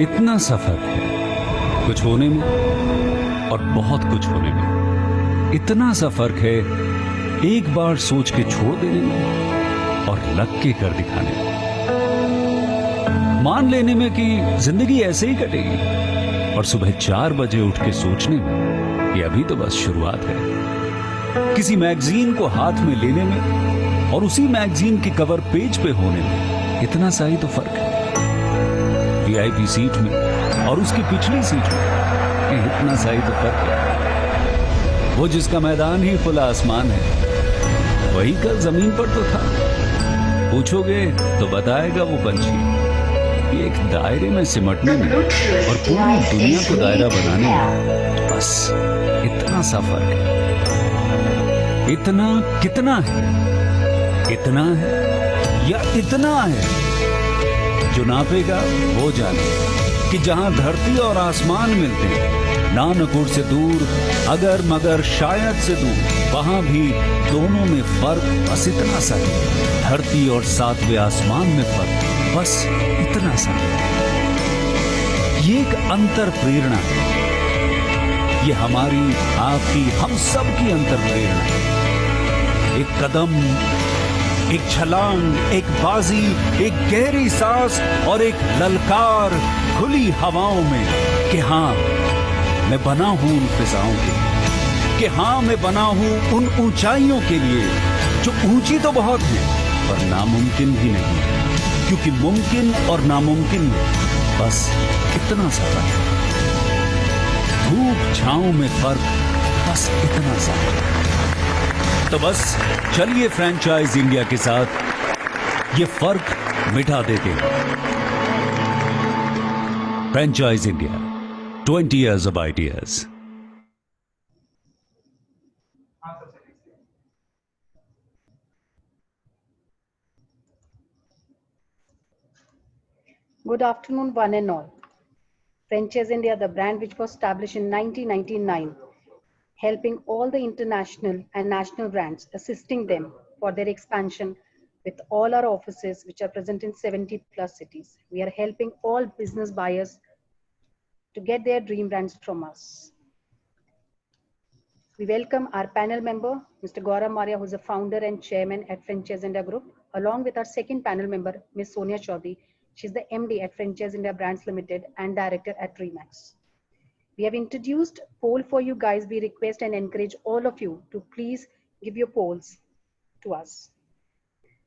इतना सफर है कुछ होने में और बहुत कुछ होने में। इतना सा फर्क है एक बार सोच के छोड़ देने में और लग के कर दिखाने में। मान लेने में कि जिंदगी ऐसे ही कटेगी और सुबह 4 बजे उठ के सोचने में ये अभी तो बस शुरुआत है। किसी मैगजीन को हाथ में लेने में और उसी मैगजीन के कवर पेज पे होने में इतना सा ही तो फर्क है। वीआईपी सीट में और उसकी पिछली सीट में इतना सा ही तो फर्क है। वो जिसका मैदान ही खुला आसमान है वही कल जमीन पर तो था। पूछोगे तो बताएगा वो पंछी कि एक दायरे में सिमटने में और पूरी दुनिया को दायरा बनाने में बस इतना सा फर्क है। इतना कितना है? इतना है या इतना है? जो नापेगा वो जाने कि जहां धरती और आसमान मिलते हैं, नानकुर से दूर, अगर मगर शायद से दूर, वहां भी दोनों में फर्क बस इतना सा है। धरती और 7वें आसमान में फर्क बस इतना सा है। ये एक अंतर प्रेरणा है। ये हमारी, आपकी, हम सब की अंतर प्रेरणा है। एक कदम, एक छलांग, एक बाजी, एक गहरी सांस और एक ललकार खुली हवाओं में कि हाँ मैं बना हूं उन फिजाओं के लिए, कि हाँ मैं बना हूं उन ऊंचाइयों के लिए जो ऊंची तो बहुत है पर नामुमकिन भी नहीं है। क्योंकि मुमकिन और नामुमकिन में बस इतना सा फर्क है। धूप छांव में फर्क बस इतना सा है। तो बस चलिए फ्रेंचाइज इंडिया के साथ ये फर्क मिटा देते हैं। Franchise India, 20 years of ideas. Good afternoon, one and all. Franchise India, the brand which was established in 1999, helping all the international and national brands, assisting them for their expansion with all our offices which are present in 70 plus cities. We are helping all business buyers to get their dream brands from us. We welcome our panel member, Mr. Gaurav Maurya, who is the founder and chairman at Franchise India Group, along with our second panel member, Ms. Sonia Chaudhary. She's the MD at Franchise India Brands Limited and director at Remax. We have introduced poll for you guys. We request and encourage all of you to please give your polls to us.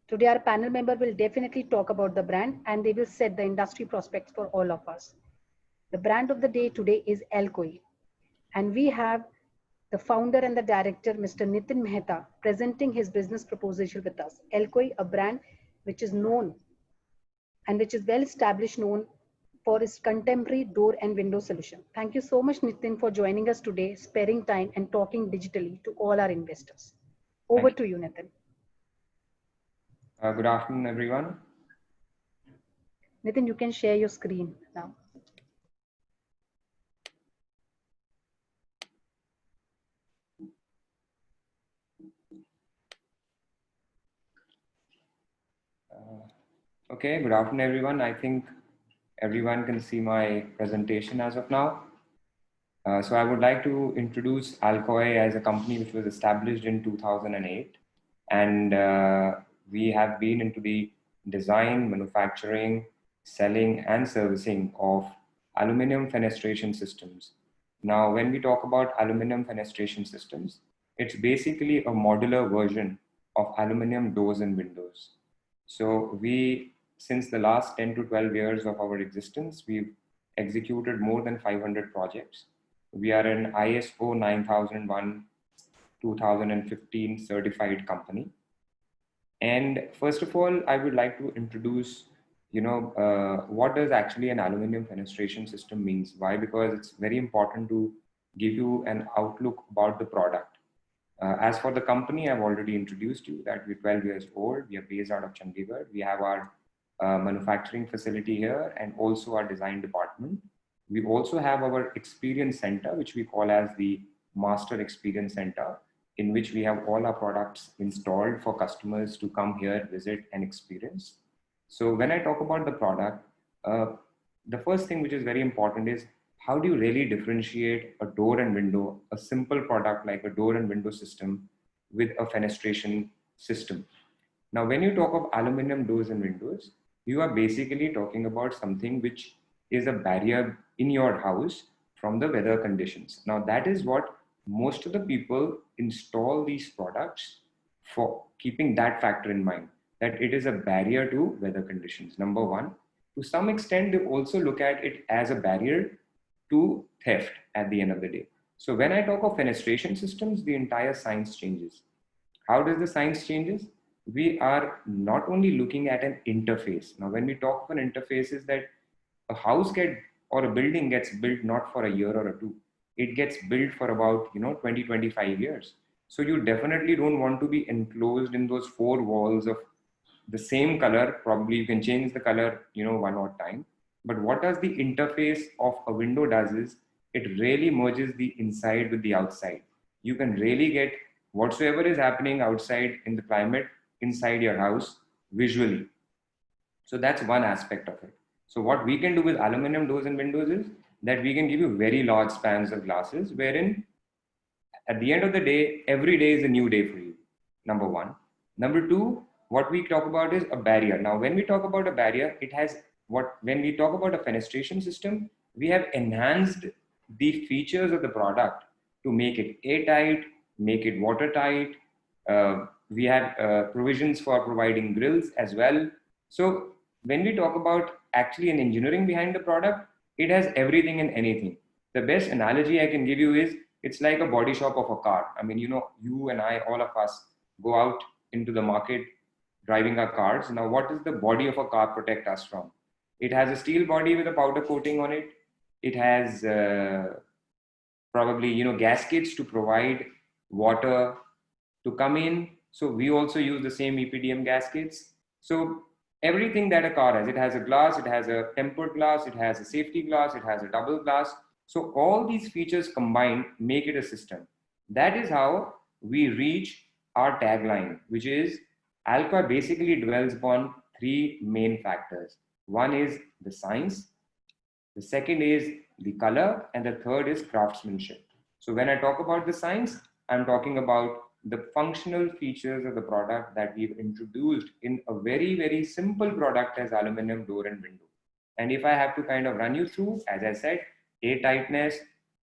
Today, our panel member will definitely talk about the brand and they will set the industry prospects for all of us. The brand of the day today is Alcoy. And we have the founder and the director, Mr. Nitin Mehta, presenting his business proposal with us. Alcoy, a brand which is known and which is well established, known for its contemporary door and window solution. Thank you so much, Nitin, for joining us today, sparing time and talking digitally to all our investors. Over to you, Nitin. Good afternoon, everyone. Nitin, you can share your screen now. Okay, good afternoon, everyone. I think everyone can see my presentation as of now. So I would like to introduce Alcoy as a company which was established in 2008. And we have been into the design, manufacturing, selling, and servicing of aluminum fenestration systems. Now, when we talk about aluminum fenestration systems, it's basically a modular version of aluminum doors and windows. So we, since the last 10 to 12 years of our existence, we've executed more than 500 projects. We are an ISO 9001 2015 certified company. And first of all, I would like to introduce, what does actually an aluminum fenestration system means? Why? Because it's very important to give you an outlook about the product. As for the company, I've already introduced you that we're 12 years old. We are based out of Chandigarh. We have our manufacturing facility here and also our design department. We also have our experience center, which we call as the Master Experience Center, in which we have all our products installed for customers to come here, visit and experience. So when I talk about the product, the first thing which is very important is how do you really differentiate a door and window, a simple product like a door and window system with a fenestration system. Now, when you talk of aluminum doors and windows, you are basically talking about something which is a barrier in your house from the weather conditions. Now, that is what most of the people install these products for, keeping that factor in mind, that it is a barrier to weather conditions. Number one, to some extent, they also look at it as a barrier to theft at the end of the day. So when I talk of fenestration systems, the entire science changes. How does the science changes? We are not only looking at an interface. Now, when we talk of an interface, is that a house or a building gets built not for a year or a two. It gets built for about 20, 25 years. So you definitely don't want to be enclosed in those four walls of the same color. Probably you can change the color, one odd time. But what does the interface of a window does is it really merges the inside with the outside. You can really get whatsoever is happening outside in the climate inside your house visually. So that's one aspect of it. So what we can do with aluminum doors and windows is that we can give you very large spans of glasses, wherein at the end of the day, every day is a new day for you. Number one. Number two, what we talk about is a barrier. Now, when we talk about a barrier, when we talk about a fenestration system, we have enhanced the features of the product to make it airtight, make it watertight. We have provisions for providing grills as well. So when we talk about actually an engineering behind the product, it has everything and anything. The best analogy I can give you is it's like a body shop of a car. I mean, you and I, all of us go out into the market driving our cars. Now, what does the body of a car protect us from? It has a steel body with a powder coating on it. It has probably, gaskets to provide water to come in. So we also use the same EPDM gaskets. So everything that a car has, it has a glass, it has a tempered glass, it has a safety glass, it has a double glass. So all these features combined make it a system. That is how we reach our tagline, which is Alcoy basically dwells upon three main factors. One is the science, the second is the color, and the third is craftsmanship. So when I talk about the science, I'm talking about the functional features of the product that we've introduced in a very, very simple product as aluminum door and window. And if I have to kind of run you through, as I said, air tightness.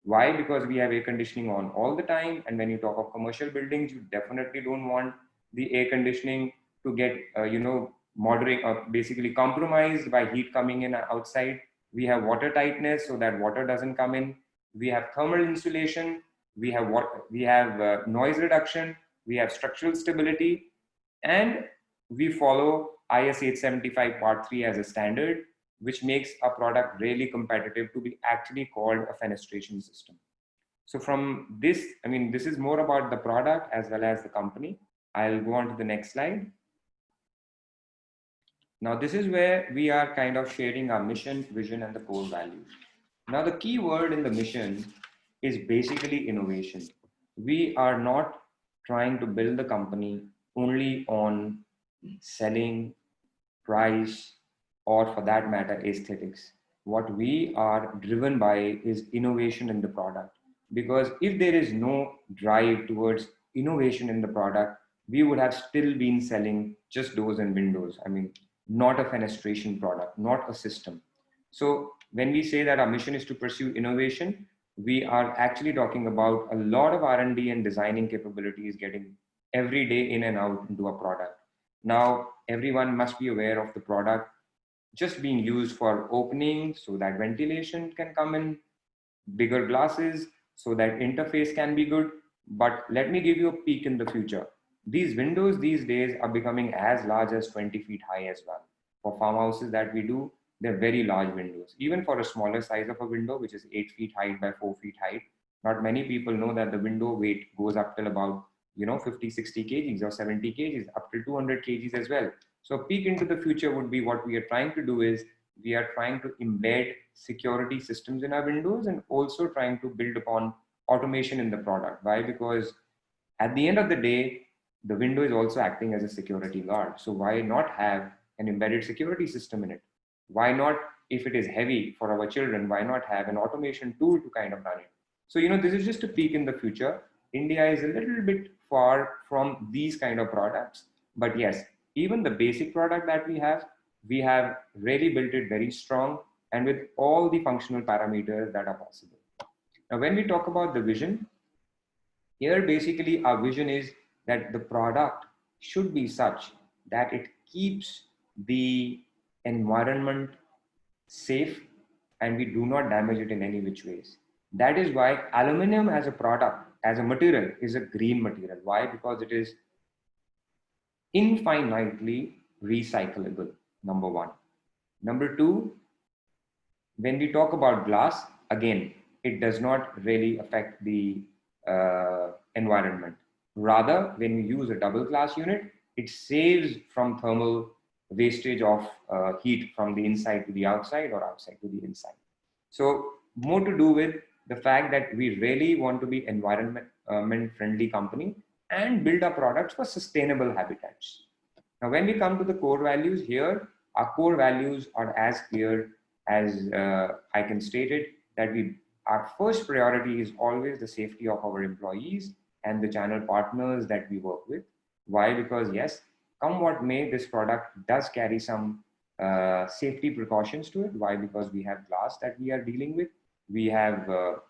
Why? Because we have air conditioning on all the time. And when you talk of commercial buildings, you definitely don't want the air conditioning to get, moderate or basically compromised by heat coming in outside. We have water tightness so that water doesn't come in. We have thermal insulation. We have noise reduction. We have structural stability, and we follow IS 875 Part 3 as a standard, which makes a product really competitive to be actually called a fenestration system. So from this, this is more about the product as well as the company. I'll go on to the next slide. Now, this is where we are kind of sharing our mission, vision, and the core values. Now, the key word in the mission is basically innovation. We are not trying to build the company only on selling, price, or for that matter, aesthetics. What we are driven by is innovation in the product. Because if there is no drive towards innovation in the product, we would have still been selling just doors and windows. Not a fenestration product, not a system. So when we say that our mission is to pursue innovation, we are actually talking about a lot of R&D and designing capabilities getting every day in and out into a product. Now, everyone must be aware of the product just being used for opening so that ventilation can come in, bigger glasses so that interface can be good. But let me give you a peek in the future. These windows these days are becoming as large as 20 feet high as well. For farmhouses that we do, they're very large windows. Even for a smaller size of a window, which is 8 feet height by 4 feet height, not many people know that the window weight goes up till about 50, 60 kgs or 70 kgs, up to 200 kgs as well. So a peek into the future would be what we are trying to do is we are trying to embed security systems in our windows and also trying to build upon automation in the product. Why? Because at the end of the day, the window is also acting as a security guard. So why not have an embedded security system in it? Why not if it is heavy for our children, why not have an automation tool to kind of run it? So, this is just a peek in the future. India is a little bit far from these kind of products, but yes, even the basic product that we have really built it very strong and with all the functional parameters that are possible. Now, when we talk about the vision, here basically our vision is that the product should be such that it keeps the environment safe and we do not damage it in any which ways. That is why aluminum as a product, as a material, is a green material. Why? Because it is infinitely recyclable, number one. Number two, when we talk about glass, again, it does not really affect the environment. Rather, when you use a double glass unit, it saves from thermal wastage of heat from the inside to the outside or outside to the inside. So more to do with the fact that we really want to be environment friendly company and build our products for sustainable habitats. Now, when we come to the core values here, our core values are as clear as I can state it, that our first priority is always the safety of our employees and the channel partners that we work with. Why? Because yes, come what may, this product does carry some safety precautions to it. Why? Because we have glass that we are dealing with. We have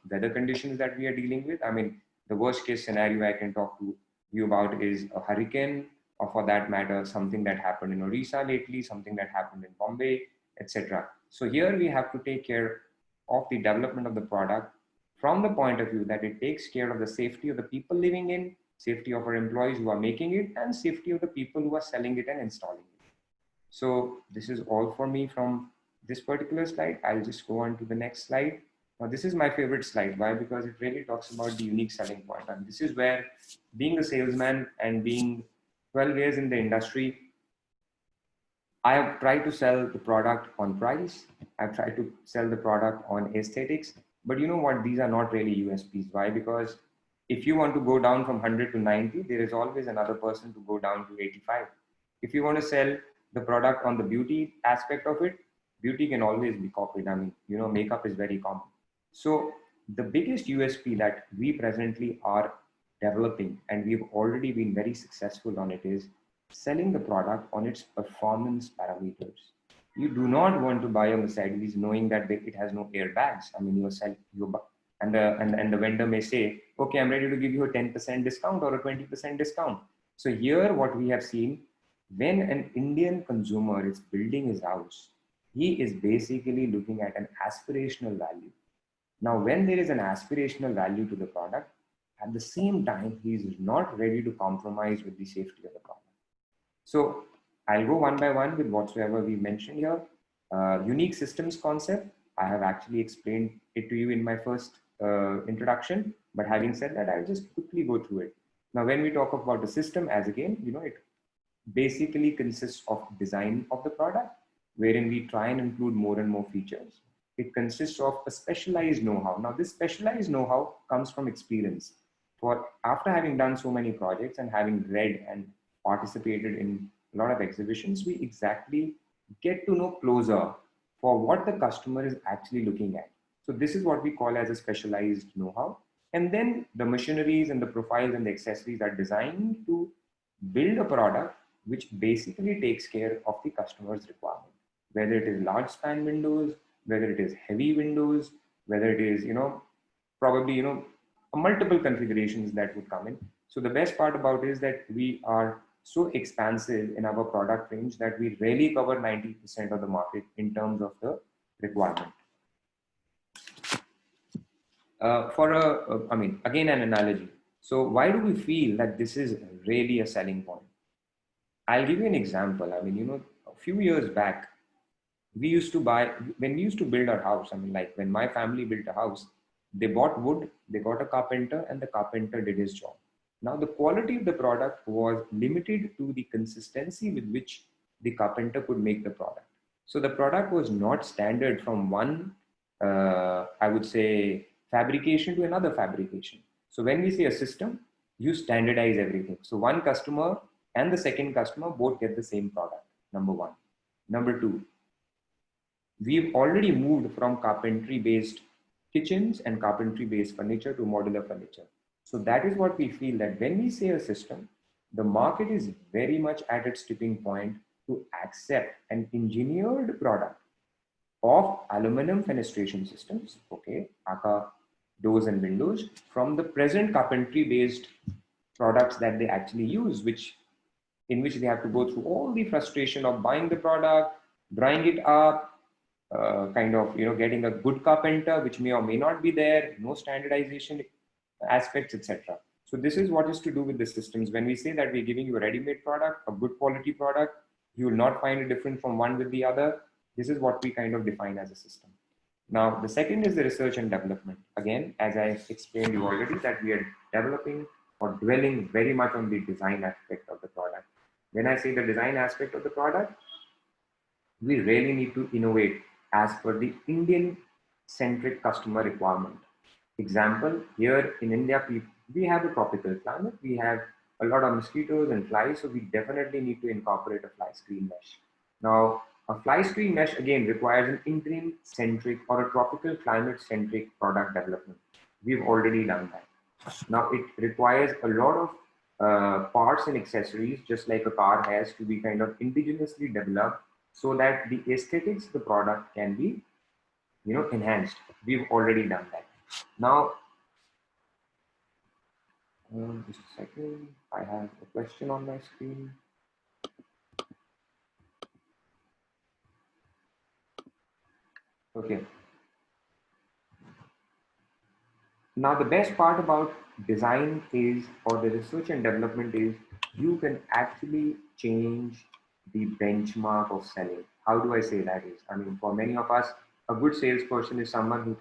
weather conditions that we are dealing with. I mean, the worst case scenario I can talk to you about is a hurricane, or for that matter, something that happened in Orissa lately, something that happened in Bombay, etc. So here we have to take care of the development of the product from the point of view that it takes care of the safety of the people living in, safety of our employees who are making it, and safety of the people who are selling it and installing it. So this is all for me from this particular slide. I'll just go on to the next slide. Now, this is my favorite slide. Why? Because it really talks about the unique selling point. And this is where, being a salesman and being 12 years in the industry, I have tried to sell the product on price. I've tried to sell the product on aesthetics. But you know what? These are not really USPs. Why? Because if you want to go down from 100 to 90, there is always another person to go down to 85. If you want to sell the product on the beauty aspect of it, beauty can always be copied. I mean, makeup is very common. So the biggest USP that we presently are developing, and we've already been very successful on it, is selling the product on its performance parameters. You do not want to buy a Mercedes knowing that it has no airbags. I mean, and the vendor may say, okay, I'm ready to give you a 10% discount or a 20% discount. So here, what we have seen, when an Indian consumer is building his house, he is basically looking at an aspirational value. Now, when there is an aspirational value to the product, at the same time, he is not ready to compromise with the safety of the product. So I'll go one by one with whatsoever we mentioned here. Unique systems concept, I have actually explained it to you in my first introduction, but having said that, I'll just quickly go through it. Now, when we talk about the system, as again, it basically consists of design of the product, wherein we try and include more and more features. It consists of a specialized know-how. Now, this specialized know-how comes from experience. After having done so many projects and having read and participated in a lot of exhibitions, we exactly get to know closer for what the customer is actually looking at. So this is what we call as a specialized know-how. And then the machineries and the profiles and the accessories are designed to build a product which basically takes care of the customer's requirement, whether it is large span windows, whether it is heavy windows, whether it is, probably, multiple configurations that would come in. So the best part about it is that we are so expansive in our product range that we really cover 90% of the market in terms of the requirement. Again, an analogy. So why do we feel that this is really a selling point? I'll give you an example. I mean, a few years back, when we used to build our house, like when my family built a house, they bought wood, they got a carpenter, and the carpenter did his job. Now, the quality of the product was limited to the consistency with which the carpenter could make the product. So the product was not standard from one, I would say, fabrication to another fabrication. So when we say a system, you standardize everything. So one customer and the second customer both get the same product, number one. Number two, We've already moved from carpentry-based kitchens and carpentry-based furniture to modular furniture. So that is what we feel, that when we say a system, the market is very much at its tipping point to accept an engineered product of aluminum fenestration systems, okay, aka doors and windows, from the present carpentry-based products that they actually use, in which they have to go through all the frustration of buying the product, drying it up, kind of getting a good carpenter, which may or may not be there, no standardization aspects, etc. So this is what is to do with the systems. When we say that we're giving you a ready-made product, a good quality product, you will not find it different from one with the other. This is what we kind of define as a system. Now, the second is the research and development. Again, as I explained you already, that we are developing or dwelling very much on the design aspect of the product. When I say the design aspect of the product, we really need to innovate as per the Indian centric customer requirement. Example, here in India, we have a tropical climate, we have a lot of mosquitoes and flies, so we definitely need to incorporate a fly screen mesh. Now, a fly screen mesh again requires an Indian centric or a tropical climate centric product development. We've already done that. Now, it requires a lot of parts and accessories, just like a car has, to be kind of indigenously developed so that the aesthetics of the product can be, enhanced. We've already done that. Now, just a second, I have a question on my screen. Okay. Now, the best part about design is, or the research and development is, you can actually change the benchmark of selling. How do I say that is? I mean, for many of us, a good salesperson is someone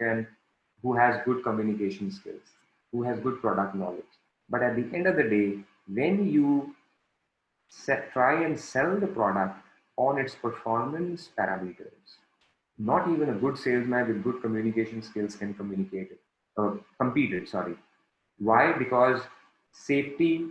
who has good communication skills, who has good product knowledge. But at the end of the day, when you try and sell the product on its performance parameters, not even a good salesman with good communication skills can compete it, sorry. Why? Because safety,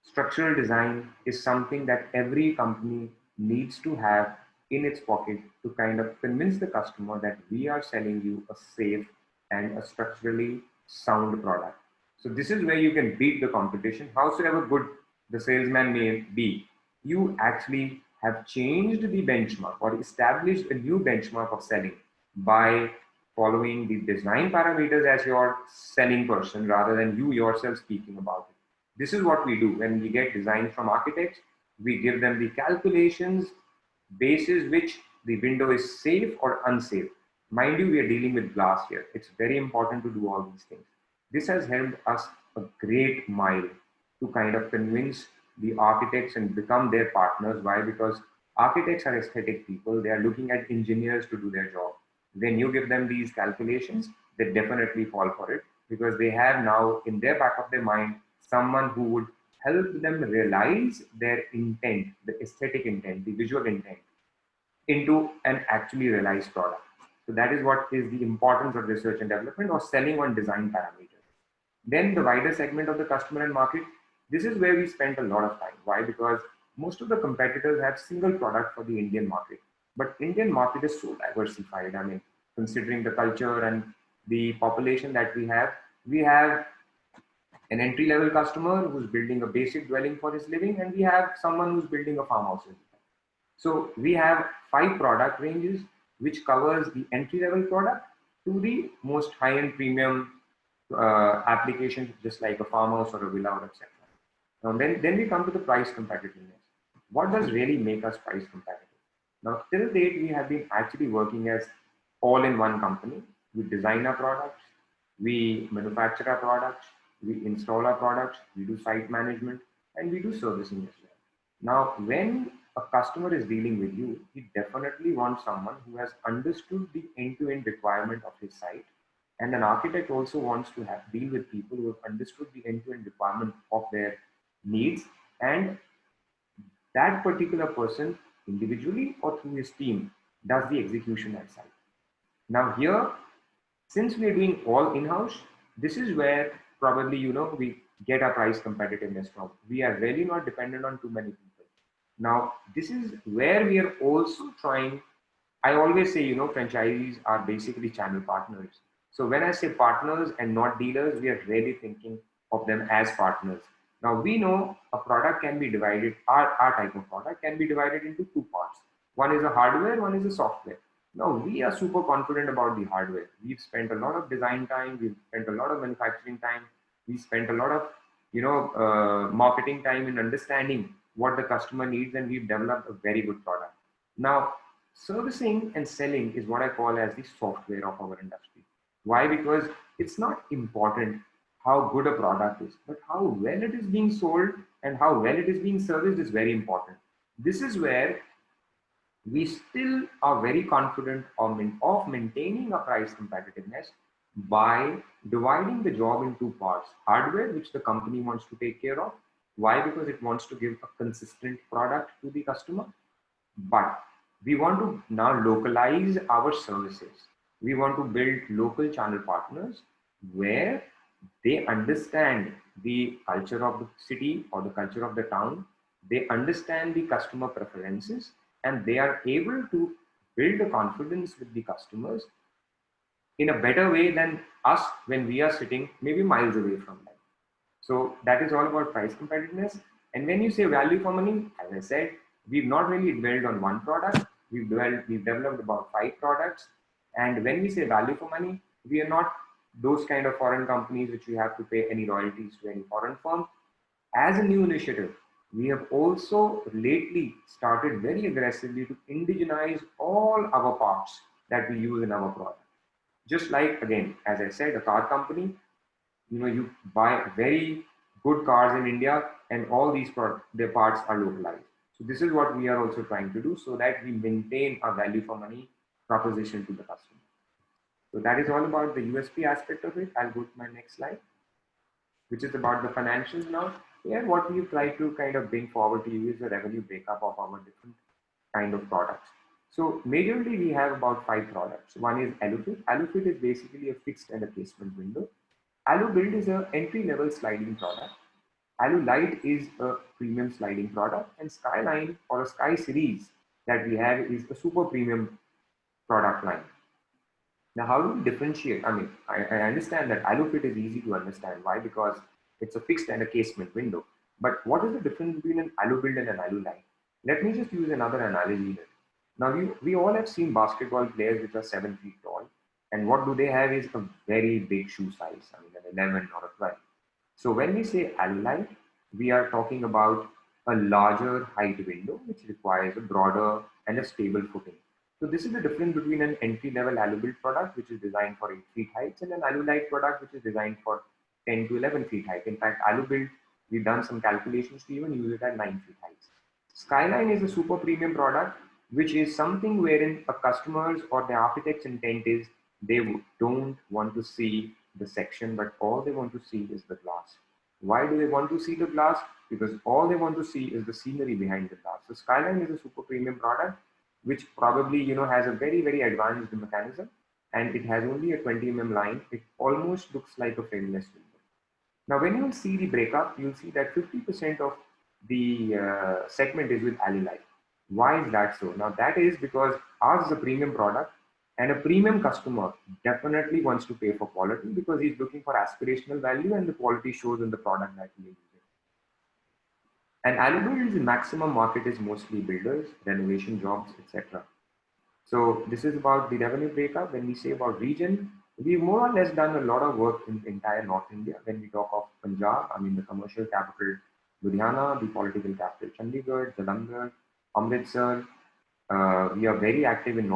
structural design is something that every company needs to have in its pocket to kind of convince the customer that we are selling you a safe and a structurally sound product. So this is where you can beat the competition. Howsoever good the salesman may be, you actually have changed the benchmark or established a new benchmark of selling by following the design parameters as your selling person rather than you yourself speaking about it. This is what we do when we get design from architects. We give them the calculations basis which the window is safe or unsafe. Mind you, we are dealing with glass here. It's very important to do all these things. This has helped us a great mile to kind of convince the architects and become their partners. Why? Because architects are aesthetic people. They are looking at engineers to do their job. When you give them these calculations, they definitely fall for it because they have now in their back of their mind someone who would help them realize their intent, the aesthetic intent, the visual intent into an actually realized product. So that is what is the importance of research and development or selling on design parameters. Then the wider segment of the customer and market, this is where we spent a lot of time. Why? Because most of the competitors have single product for the Indian market, but Indian market is so diversified. I mean, considering the culture and the population that we have an entry-level customer who's building a basic dwelling for his living, and we have someone who's building a farmhouse. So we have 5 product ranges, which covers the entry-level product to the most high-end premium applications, just like a farmhouse or a villa or etc. Now then we come to the price competitiveness. What does really make us price competitive? Now till date, we have been actually working as all-in-one company. We design our products, we manufacture our products, we install our products, we do site management, and we do servicing as well. Now, when a customer is dealing with you, he definitely wants someone who has understood the end-to-end requirement of his site. And an architect also wants to deal with people who have understood the end-to-end requirement of their needs, and that particular person individually or through his team does the execution at site. Now here, since we are doing all in-house, this is where probably, we get our price competitiveness from. We are really not dependent on too many people. Now, this is where we are also trying I always say, franchisees are basically channel partners. So when I say partners and not dealers, we are really thinking of them as partners. Now we know a product can be divided, our type of product can be divided into two parts. One is a hardware, one is a software. Now we are super confident about the hardware. We've spent a lot of design time, we've spent a lot of manufacturing time, we spent a lot of, marketing time in understanding what the customer needs, and we've developed a very good product. Now, servicing and selling is what I call as the software of our industry. Why? Because it's not important how good a product is, but how well it is being sold and how well it is being serviced is very important. This is where we still are very confident of maintaining a price competitiveness by dividing the job in two parts. Hardware, which the company wants to take care of. Why? Because it wants to give a consistent product to the customer. But we want to now localize our services. We want to build local channel partners where they understand the culture of the city or the culture of the town. They understand the customer preferences, and they are able to build a confidence with the customers in a better way than us when we are sitting maybe miles away from them. So that is all about price competitiveness. And when you say value for money, as I said, we've not really dwelled on one product. We've developed about 5 products. And when we say value for money, we are not those kind of foreign companies which we have to pay any royalties to any foreign firm. As a new initiative, we have also lately started very aggressively to indigenize all our parts that we use in our product. Just like, again, as I said, a car company, you buy very good cars in India, and all their parts are localized. So this is what we are also trying to do, so that we maintain a value for money proposition to the customer. So that is all about the USP aspect of it. I'll go to my next slide, which is about the financials now. Here, what we try to kind of bring forward to you is a revenue breakup of our different kind of products. So majorly we have about 5 products. One is AluFit. AluFit is basically a fixed and a casement window. AluBuild is an entry-level sliding product. AluLite is a premium sliding product, and Skyline or a Sky series that we have is a super premium product line. Now, how do we differentiate? I mean, I understand that AluFit is easy to understand. Why? Because it's a fixed and a casement window. But what is the difference between an AluBuild and an AluLite? Let me just use another analogy here. Now, we all have seen basketball players which are 7 feet tall. And what do they have is a very big shoe size, I mean an 11 or a 12. So when we say AluLite, we are talking about a larger height window, which requires a broader and a stable footing. So this is the difference between an entry-level AluBuild product, which is designed for 8 feet heights, and an AluLite product, which is designed for 10 to 11 feet height. In fact, AluBuild, we've done some calculations to even use it at 9 feet heights. Skyline is a super premium product, which is something wherein a customer's or the architect's intent is they don't want to see the section, but all they want to see is the glass. Why do they want to see the glass? Because all they want to see is the scenery behind the glass. So Skyline is a super premium product, which probably has a very, very advanced mechanism, and it has only a 20 line. It almost looks like a frameless window. Now, when you see the breakup, you'll see that 50% of the segment is with AluLite. Why is that so? Now, that is because ours is a premium product, and a premium customer definitely wants to pay for quality because he's looking for aspirational value, and the quality shows in the product that he is using. And AluBuild's maximum market is mostly builders, renovation jobs, etc. So this is about the revenue breakup. When we say about region, we've more or less done a lot of work in entire North India. When we talk of Punjab, I mean the commercial capital Ludhiana, the political capital Chandigarh, Jalandhar, Amritsar. We are very active in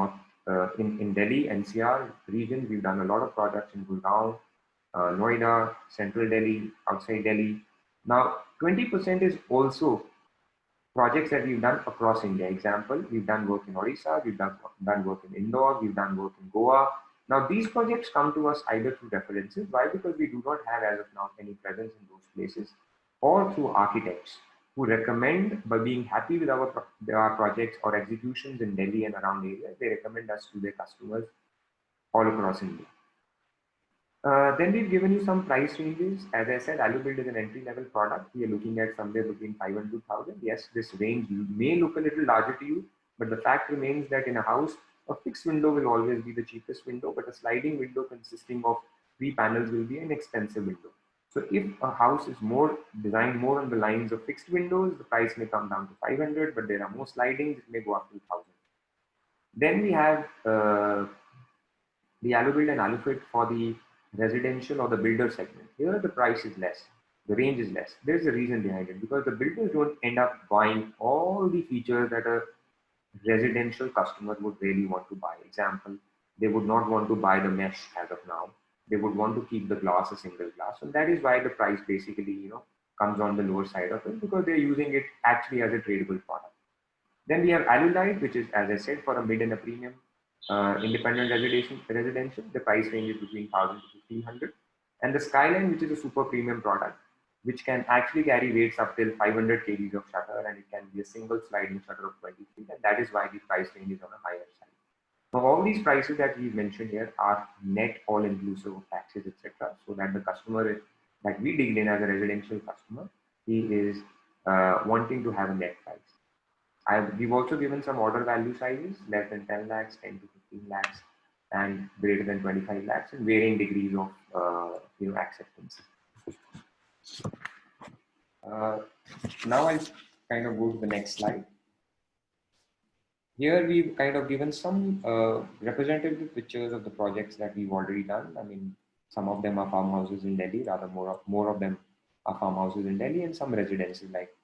in Delhi, NCR region. We've done a lot of projects in Gurgaon, Noida, Central Delhi, outside Delhi. Now, 20% is also projects that we've done across India. Example, we've done work in Odisha, we've done work in Indore, we've done work in Goa. Now, these projects come to us either through references. Why? Because we do not have as of now any presence in those places, or through architects who recommend, by being happy with our projects or executions in Delhi and around areas, they recommend us to their customers all across India. Then we've given you some price ranges. As I said, AluBuild is an entry-level product. We are looking at somewhere between 5,000 and 2,000. Yes, this range may look a little larger to you, but the fact remains that in a house, A fixed window will always be the cheapest window, but a sliding window consisting of 3 panels will be an expensive window. So if a house is more designed more on the lines of fixed windows, the price may come down to 500, but there are more slidings, it may go up to 1000. Then we have the AluBuild and AluFit for the residential or the builder segment. Here the price is less, the range is less. There's a reason behind it, because the builders don't end up buying all the features that a residential customer would really want to buy. Example, they would not want to buy the mesh as of now. They would want to keep the glass a single glass. And that is why the price basically, comes on the lower side of it, because they're using it actually as a tradable product. Then we have Alulite, which is, as I said, for a mid and a premium independent residential. The price range is between 1000 to 1500. And the Skyline, which is a super premium product, which can actually carry weights up till 500 kgs of shutter, and it can be a single sliding shutter of 20 feet, and that is why the price range is on a higher side. Now, all these prices that we've mentioned here are net all inclusive of taxes, etc., so that the customer that we deal in as a residential customer, he is wanting to have a net price. We've also given some order value sizes, less than 10 lakhs, 10 to 15 lakhs, and greater than 25 lakhs, and varying degrees of acceptance. Now I'll kind of go to the next slide. Here we've kind of given some representative pictures of the projects that we've already done. I mean, some of them are farmhouses in Delhi, rather more of them are farmhouses in Delhi, and some residences like,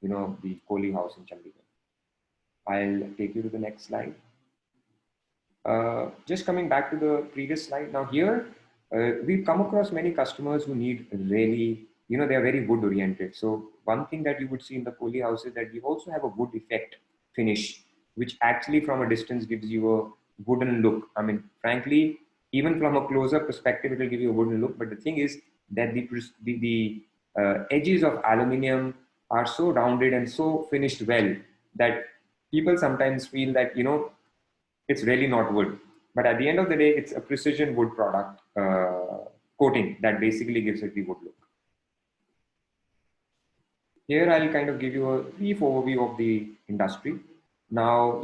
the Kohli house in Chandigarh. I'll take you to the next slide. Just coming back to the previous slide. Now here, we've come across many customers who need really, they are very wood oriented. So one thing that you would see in the Kohli house is that we also have a wood effect finish, which actually from a distance gives you a wooden look. I mean, frankly, even from a closer perspective, it will give you a wooden look. But the thing is that the edges of aluminium are so rounded and so finished well that people sometimes feel that, it's really not wood. But at the end of the day, it's a precision wood product coating that basically gives it the wood look. Here, I'll kind of give you a brief overview of the industry. Now,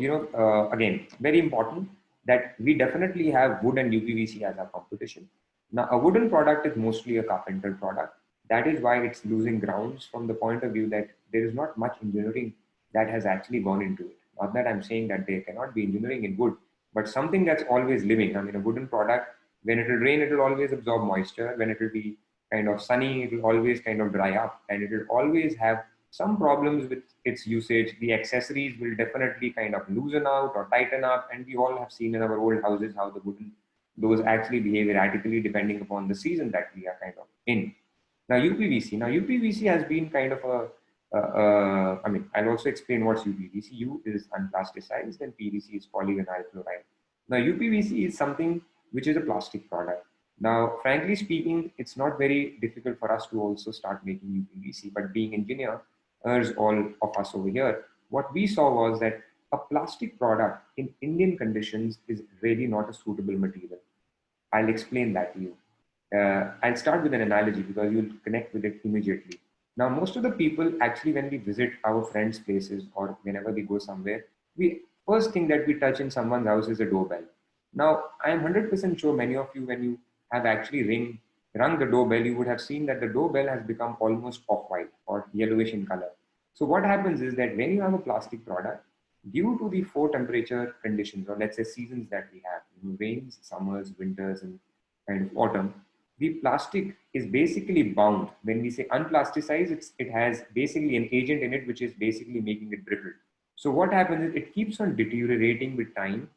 again, very important that we definitely have wood and UPVC as our competition. Now, a wooden product is mostly a carpenter product. That is why it's losing grounds from the point of view that there is not much engineering that has actually gone into it. Not that I'm saying that there cannot be engineering in wood, but something that's always living. I mean, a wooden product, when it will rain, it will always absorb moisture. When it will be kind of sunny, it will always kind of dry up, and it will always have some problems with its usage. The accessories will definitely kind of loosen out or tighten up, and we all have seen in our old houses how the wooden doors actually behave erratically depending upon the season that we are kind of in. Now UPVC. Now UPVC has been kind of I mean, I'll also explain what's UPVC. U is unplasticized and PVC is polyvinyl chloride. Now UPVC is something which is a plastic product. Now, frankly speaking, it's not very difficult for us to also start making UPVC, but being engineers, all of us over here, what we saw was that a plastic product in Indian conditions is really not a suitable material. I'll explain that to you. I'll start with an analogy because you'll connect with it immediately. Now, most of the people actually, when we visit our friends' places or whenever we go somewhere, first thing that we touch in someone's house is a doorbell. Now, I'm 100% sure many of you, when you have actually rung the doorbell, you would have seen that the doorbell has become almost off-white or yellowish in color. So what happens is that when you have a plastic product, due to the 4 temperature conditions, or let's say seasons that we have, rains, summers, winters, and kind of autumn, the plastic is basically bound. When we say unplasticized, it has basically an agent in it, which is basically making it brittle. So what happens is it keeps on deteriorating with time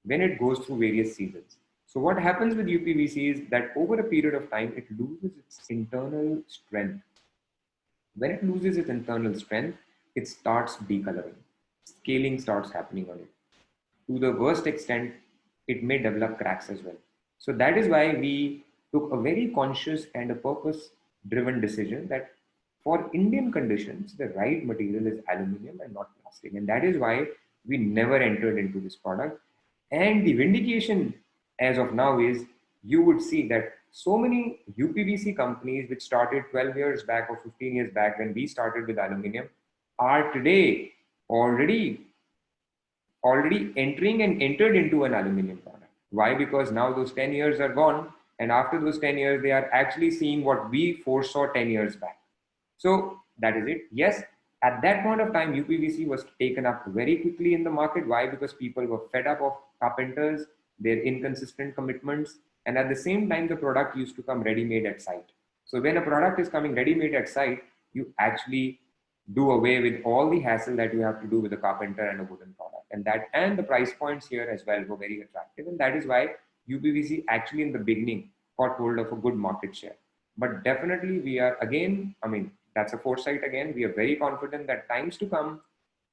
when it goes through various seasons. So what happens with UPVC is that over a period of time, it loses its internal strength. When it loses its internal strength, it starts decoloring. Scaling starts happening on it. To the worst extent, it may develop cracks as well. So that is why we took a very conscious and a purpose-driven decision that for Indian conditions, the right material is aluminum and not plastic. And that is why we never entered into this product. And the vindication as of now is, you would see that so many UPVC companies which started 12 years back or 15 years back when we started with aluminum are today already already entering and entered into an aluminum product. Why? Because now those 10 years are gone, and after those 10 years, they are actually seeing what we foresaw 10 years back. So that is it. Yes, at that point of time, UPVC was taken up very quickly in the market. Why? Because people were fed up of carpenters, their inconsistent commitments, and at the same time, the product used to come ready-made at site. So when a product is coming ready-made at site, you actually do away with all the hassle that you have to do with a carpenter and a wooden product. And the price points here as well were very attractive. And that is why UPVC actually in the beginning got hold of a good market share. But definitely we are again, I mean, that's a foresight again. We are very confident that times to come,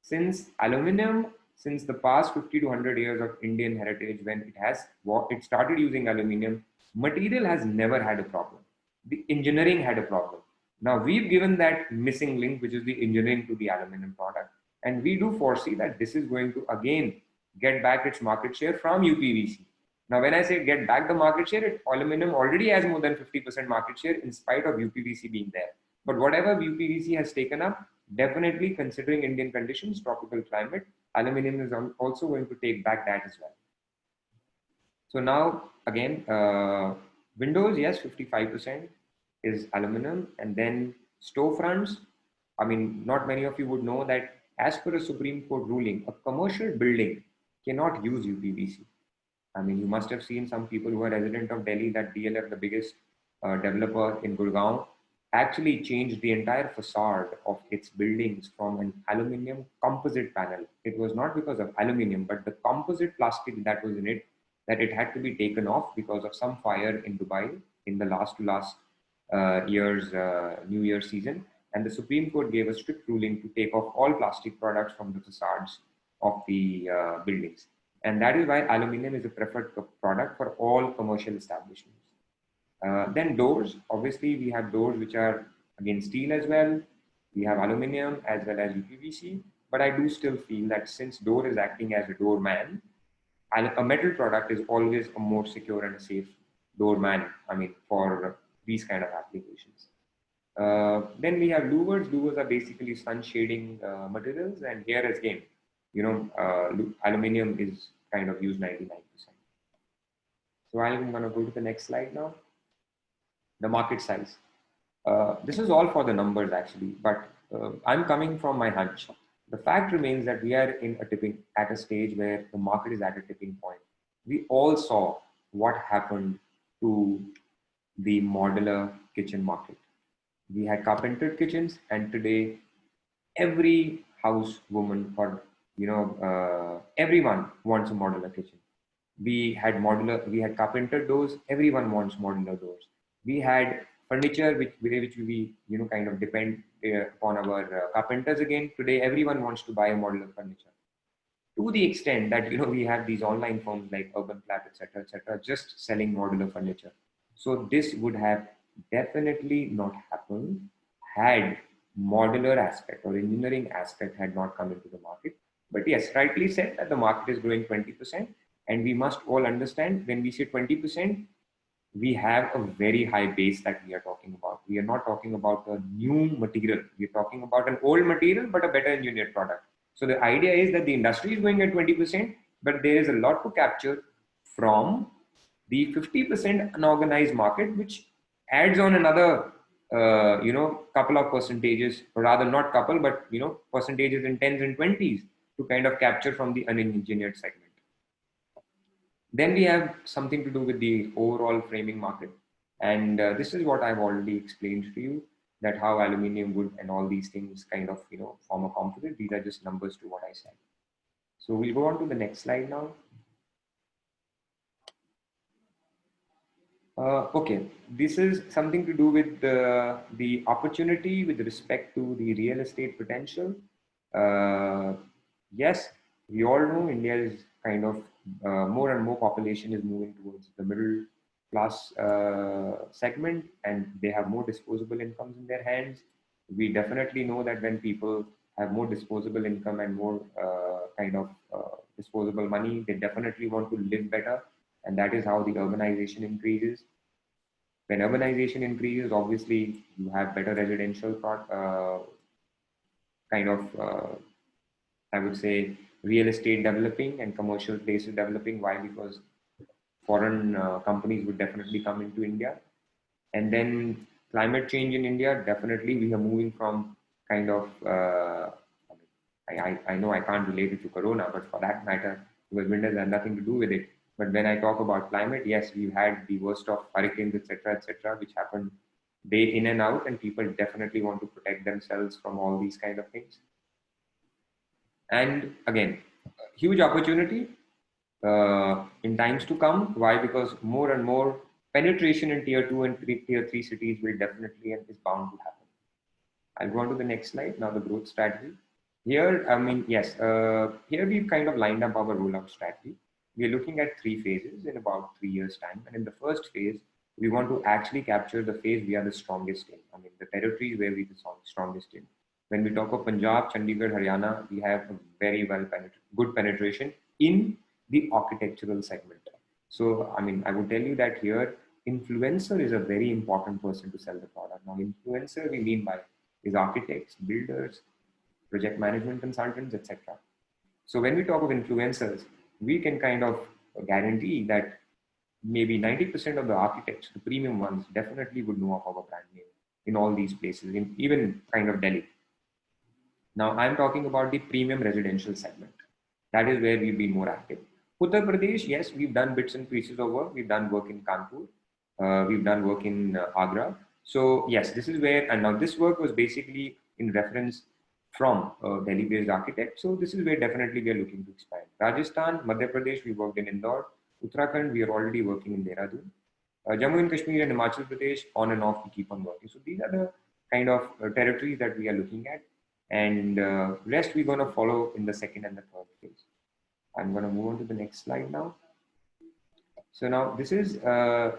since aluminum, since the past 50 to 100 years of Indian heritage, when it started using aluminum, material has never had a problem. The engineering had a problem. Now we've given that missing link, which is the engineering to the aluminum product. And we do foresee that this is going to again get back its market share from UPVC. Now, when I say get back the market share, aluminum already has more than 50% market share in spite of UPVC being there. But whatever UPVC has taken up, definitely considering Indian conditions, tropical climate, aluminum is also going to take back that as well. So now again, windows, yes, 55% is aluminum, and then storefronts. I mean, not many of you would know that as per a Supreme Court ruling, a commercial building cannot use UPVC. I mean, you must have seen some people who are resident of Delhi that DLF, the biggest developer in Gurgaon, actually changed the entire facade of its buildings from an aluminum composite panel. It was not because of aluminum, but the composite plastic that was in it, that it had to be taken off because of some fire in Dubai in the last year's New Year season. And the Supreme Court gave a strict ruling to take off all plastic products from the facades of the buildings. And that is why aluminum is a preferred product for all commercial establishments. Then doors, obviously we have doors which are again steel as well. We have aluminum as well as UPVC, but I do still feel that since door is acting as a doorman, a metal product is always a more secure and a safe doorman, I mean, for these kind of applications. Then we have louvers. Louvers are basically sun shading materials, and here again, you know, aluminum is kind of used 99%. So I'm going to go to the next slide now. The market size. This is all for the numbers actually, but I'm coming from my hunch. The fact remains that we are at a stage where the market is at a tipping point. We all saw what happened to the modular kitchen market. We had carpentered kitchens, and today every housewoman or everyone wants a modular kitchen. We had carpentered doors. Everyone wants modular doors. We had furniture which we kind of depend upon our carpenters again. Today everyone wants to buy a modular furniture, to the extent that we have these online firms like Urban Flap, etc., just selling modular furniture. So this would have definitely not happened had modular aspect or engineering aspect had not come into the market. But yes, rightly said that the market is growing 20%, and we must all understand when we say 20%, we have a very high base that we are talking about. We are not talking about a new material. We are talking about an old material, but a better engineered product. So the idea is that the industry is going at 20%, but there is a lot to capture from the 50% unorganized market, which adds on another, couple of percentages, or rather not couple, but, percentages in 10s and 20s to kind of capture from the unengineered segment. Then we have something to do with the overall framing market. And this is what I've already explained to you, that how aluminum, wood, and all these things kind of, form a composite. These are just numbers to what I said. So we'll go on to the next slide now. Okay, this is something to do with the opportunity with respect to the real estate potential. Yes, we all know India is kind of more and more population is moving towards the middle class segment, and they have more disposable incomes in their hands. We definitely know that when people have more disposable income and more disposable money, they definitely want to live better. And that is how the urbanization increases. When urbanization increases, obviously you have better residential I would say real estate developing and commercial places developing. Why? Because foreign companies would definitely come into India. And then climate change in India, definitely we are moving from kind of, I know I can't relate it to Corona, but for that matter, because winters have nothing to do with it. But when I talk about climate, yes, we've had the worst of hurricanes, etc., which happened day in and out, and people definitely want to protect themselves from all these kind of things. And again, huge opportunity in times to come. Why? Because more and more penetration in tier 2 and tier 3 cities will definitely and is bound to happen. I'll go on to the next slide. Now the growth strategy. Here, I mean, yes, here we've kind of lined up our rollout strategy. We're looking at 3 phases in about 3 years' time. And in the first phase, we want to actually capture the phase we are the strongest in. I mean, the territories where we're the strongest in. When we talk of Punjab, Chandigarh, Haryana, we have a very good penetration in the architectural segment. So, I mean, I would tell you that here, influencer is a very important person to sell the product. Now, influencer we mean by is architects, builders, project management consultants, etc. So when we talk of influencers, we can kind of guarantee that maybe 90% of the architects, the premium ones, definitely would know of our brand name in all these places, in even kind of Delhi. Now I'm talking about the premium residential segment. That is where we've been more active. Uttar Pradesh, yes, we've done bits and pieces of work. We've done work in Kanpur. We've done work in Agra. So yes, this is where, and now this work was basically in reference from Delhi-based architect. So this is where definitely we are looking to expand. Rajasthan, Madhya Pradesh, we worked in Indore. Uttarakhand, we are already working in Dehradun. Jammu and Kashmir and Himachal Pradesh, on and off, we keep on working. So these are the kind of territories that we are looking at. And rest we're going to follow in the second and the third phase. I'm going to move on to the next slide now. So now this is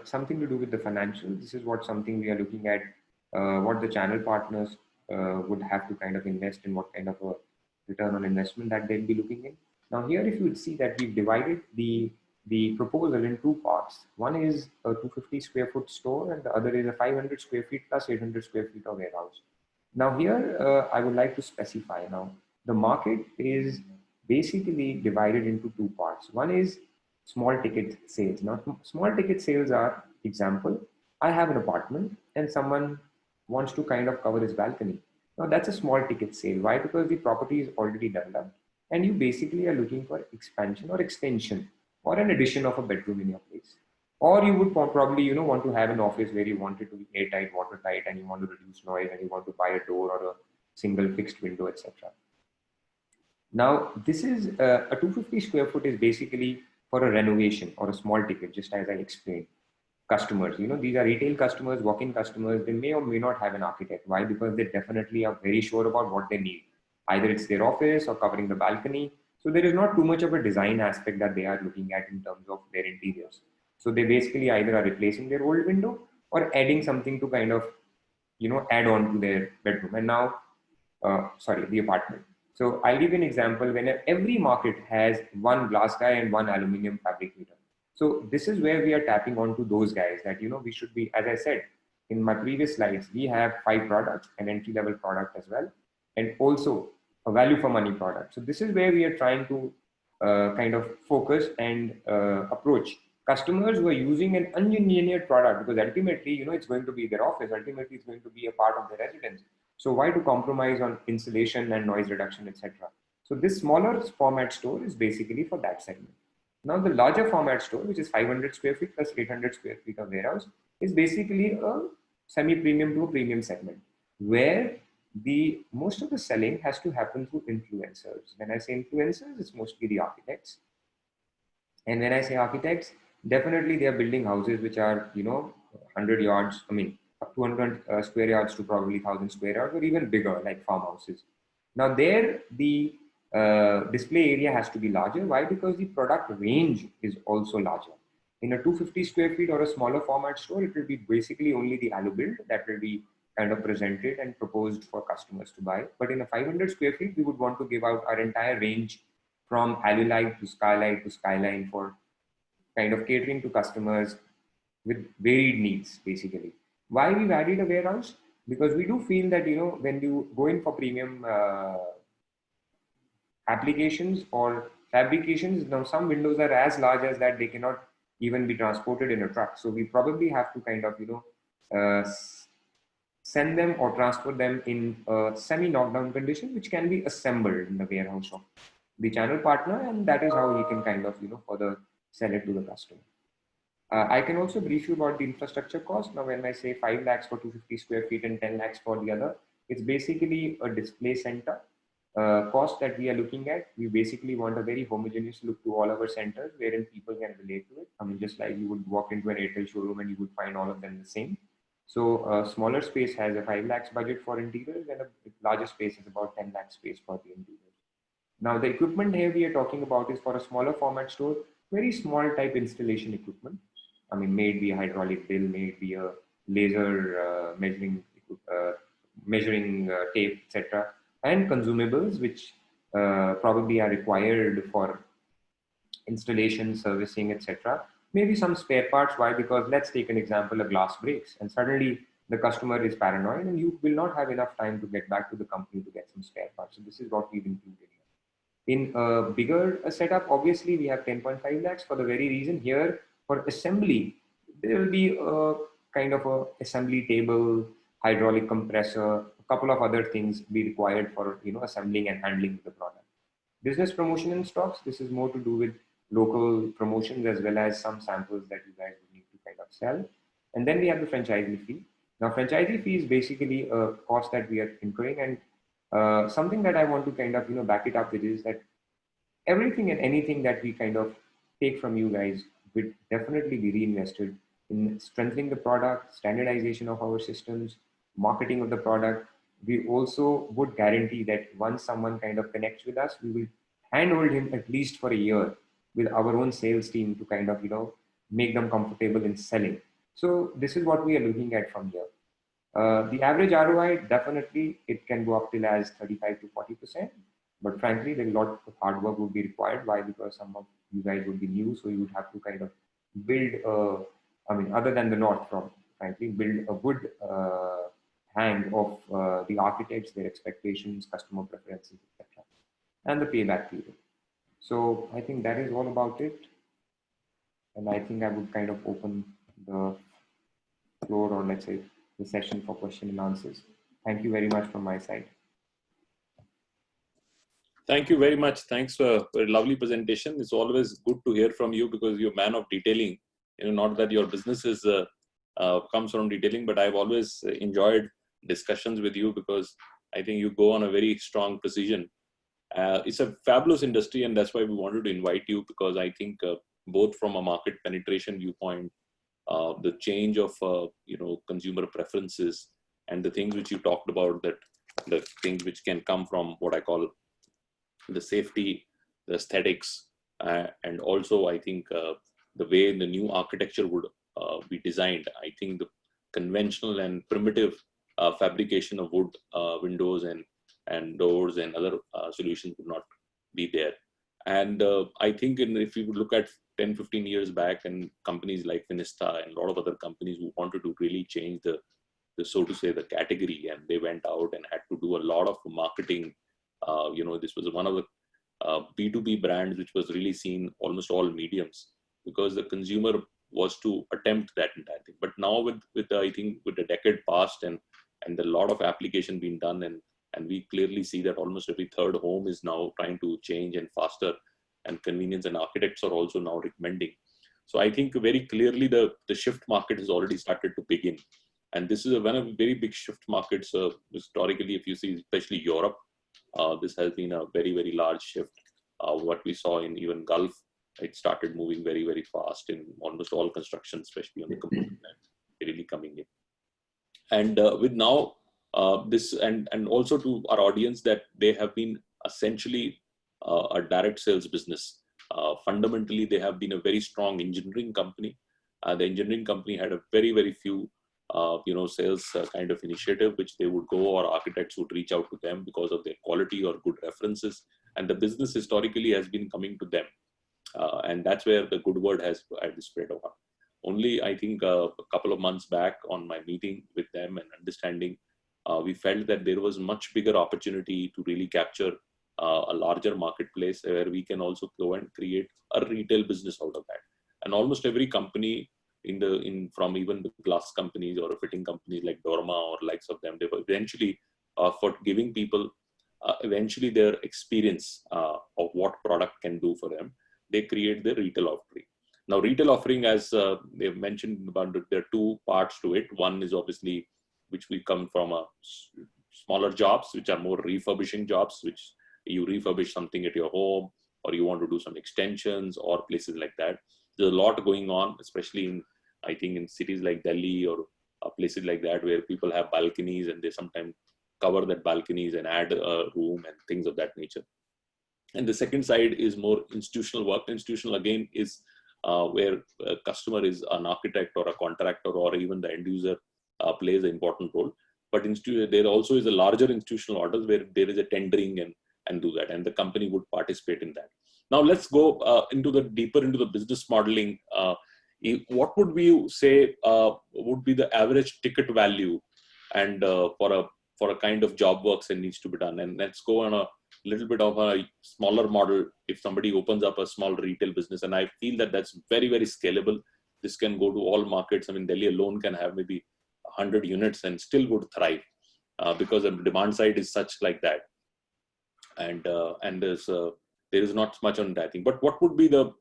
something to do with the financials. This is what something we are looking at, what the channel partners would have to kind of invest in, what kind of a return on investment that they'll be looking in. Now here, if you would see that we've divided the proposal in 2 parts. One is a 250 square foot store and the other is a 500 square feet plus 800 square feet of warehouse. Now here, I would like to specify now, the market is basically divided into 2 parts. One is small ticket sales. Now, small ticket sales are, example, I have an apartment and someone wants to kind of cover his balcony. Now that's a small ticket sale. Why? Because the property is already developed and you basically are looking for expansion or extension or an addition of a bedroom in your place. Or you would probably, want to have an office where you want it to be airtight, watertight, and you want to reduce noise and you want to buy a door or a single fixed window, etc. Now, this is a 250 square foot is basically for a renovation or a small ticket, just as I explained. Customers, these are retail customers, walk-in customers. They may or may not have an architect. Why? Because they definitely are very sure about what they need. Either it's their office or covering the balcony. So there is not too much of a design aspect that they are looking at in terms of their interiors. So they basically either are replacing their old window or adding something to kind of, add on to their bedroom. And now, the apartment. So I'll give you an example. When every market has one glass guy and one aluminum fabricator. So this is where we are tapping onto those guys that, we should be, as I said, in my previous slides, we have 5 products, an entry-level product as well, and also a value for money product. So this is where we are trying to kind of focus and approach customers who are using an unengineered product, because ultimately, it's going to be their office. Ultimately, it's going to be a part of their residence. So why to compromise on insulation and noise reduction, etc. So this smaller format store is basically for that segment. Now the larger format store, which is 500 square feet plus 800 square feet of warehouse, is basically a semi-premium to a premium segment, where the most of the selling has to happen through influencers. When I say influencers, it's mostly the architects. And when I say architects, definitely they are building houses which are, 100 yards, 200 square yards to probably 1000 square yards, or even bigger, like farmhouses. Now there, the display area has to be larger. Why? Because the product range is also larger. In a 250 square feet or a smaller format store, it will be basically only the alu build that will be kind of presented and proposed for customers to buy. But in a 500 square feet, we would want to give out our entire range from Alulite to Skyline for kind of catering to customers with varied needs, basically. Why we've added a warehouse? Because we do feel that, when you go in for premium applications or fabrications. Now, some windows are as large as that they cannot even be transported in a truck. So we probably have to kind of, send them or transport them in a semi-knockdown condition, which can be assembled in the warehouse of the channel partner, and that is how he can kind of, further sell it to the customer. I can also brief you about the infrastructure cost. Now, when I say 5 lakhs for 250 square feet and 10 lakhs for the other, it's basically a display center cost that we are looking at. We basically want a very homogeneous look to all our centers wherein people can relate to it. I mean, just like you would walk into an Airtel showroom and you would find all of them the same. So a smaller space has a 5 lakhs budget for interiors, and a larger space is about 10 lakhs space for the interiors. Now, the equipment here we are talking about is for a smaller format store, very small type installation equipment. I mean, may it be a hydraulic drill, may it be a laser measuring tape, etc., and consumables which probably are required for installation, servicing, etc. Maybe some spare parts. Why? Because let's take an example: a glass breaks, and suddenly the customer is paranoid, and you will not have enough time to get back to the company to get some spare parts. So this is what we've included here. In a bigger setup, obviously we have 10.5 lakhs for the very reason here for assembly. There will be a kind of a assembly table, hydraulic compressor, a couple of other things be required for assembling and handling the product. Business promotion and stocks. This is more to do with local promotions as well as some samples that you guys would need to kind of sell. And then we have the franchisee fee. Now, franchisee fee is basically a cost that we are incurring, and something that I want to kind of back it up with is that everything and anything that we kind of take from you guys would definitely be reinvested in strengthening the product, standardization of our systems, marketing of the product. We also would guarantee that once someone kind of connects with us, we will handhold him at least for a year with our own sales team to kind of make them comfortable in selling. So this is what we are looking at from here. The average ROI, definitely it can go up till as 35 to 40%, but frankly, a lot of hard work would be required. Why? Because some of you guys would be new, so you would have to kind of build, other than the north, from frankly, build a good hang of the architects, their expectations, customer preferences, etc., and the payback period. So I think that is all about it. And I think I would kind of open the floor, or let's say the session, for question and answers. Thank you very much from my side. Thank you very much. Thanks for a lovely presentation. It's always good to hear from you because you're a man of detailing. Not that your business is comes from detailing, but I've always enjoyed discussions with you because I think you go on a very strong precision. It's a fabulous industry, and that's why we wanted to invite you, because I think both from a market penetration viewpoint, the change of consumer preferences, and the things which you talked about, that the things which can come from what I call the safety, the aesthetics, and also I think the way the new architecture would be designed. I think the conventional and primitive fabrication of wood windows and doors and other solutions would not be there. And I think if you would look at 10-15 years back, and companies like Finista and a lot of other companies who wanted to really change the so to say the category, and they went out and had to do a lot of marketing. This was one of the B2B brands which was really seen almost all mediums, because the consumer was to attempt that entire thing. But now with I think with the decade past and a lot of application being done, and we clearly see that almost every third home is now trying to change and faster, and convenience, and architects are also now recommending. So I think very clearly the shift market has already started to begin. And this is one of the very big shift markets historically. If you see, especially Europe, this has been a very, very large shift. What we saw in even Gulf, it started moving very, very fast in almost all construction, especially on the component line, really coming in. And with now this, and also to our audience, that they have been essentially a direct sales business. Fundamentally, they have been a very strong engineering company. The engineering company had a very, very few sales kind of initiative, which they would go, or architects would reach out to them because of their quality or good references. And the business historically has been coming to them. And that's where the good word has spread over. Only, I think, a couple of months back on my meeting with them and understanding, we felt that there was much bigger opportunity to really capture a larger marketplace where we can also go and create a retail business out of that. And almost every company from even the glass companies or fitting companies like Dorma or likes of them, they were eventually for giving people eventually their experience of what product can do for them, they create the retail offering. Now, retail offering, as they've mentioned, about there are two parts to it. One is obviously which we come from smaller jobs, which are more refurbishing jobs, which you refurbish something at your home, or you want to do some extensions or places like that. There's a lot going on, especially in, I think, in cities like Delhi or places like that, where people have balconies and they sometimes cover that balconies and add a room and things of that nature. And the second side is more institutional work. Institutional, again, is where a customer is an architect or a contractor or even the end user plays an important role. But there also is a larger institutional orders where there is a tendering and do that, and the company would participate in that. Now let's go deeper into the business modeling. What would we say would be the average ticket value, and for a kind of job works that needs to be done? And let's go on a little bit of a smaller model. If somebody opens up a small retail business, and I feel that that's very, very scalable. This can go to all markets. I mean, Delhi alone can have maybe 100 units and still would thrive because the demand side is such like that. And there is not much on that thing. But what would be the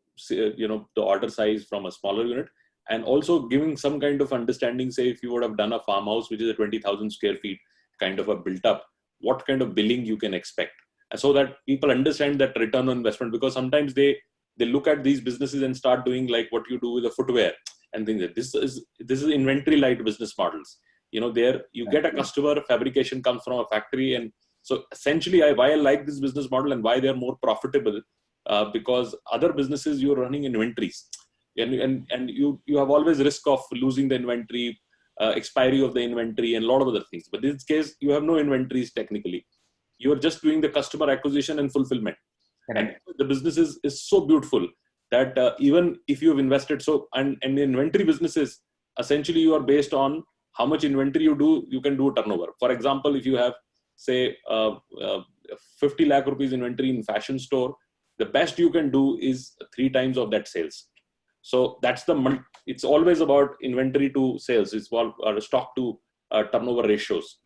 order size from a smaller unit? And also giving some kind of understanding, say if you would have done a farmhouse, which is a 20,000 square feet kind of a built up, what kind of billing you can expect, and so that people understand that return on investment. Because sometimes they look at these businesses and start doing like what you do with the footwear and things. That this is inventory light business models. There you get a customer, fabrication comes from a factory, and so essentially why I like this business model and why they're more profitable, because other businesses you're running inventories, and you have always risk of losing the inventory, expiry of the inventory, and a lot of other things. But in this case, you have no inventories technically. You are just doing the customer acquisition and fulfillment. Correct. And the business is so beautiful that even if you have invested, and the inventory businesses, essentially you are based on how much inventory you do, you can do a turnover. For example, if you have, say, 50 lakh rupees inventory in fashion store, the best you can do is 3 times of that sales. So that's it's always about inventory to sales. It's all stock to turnover ratios.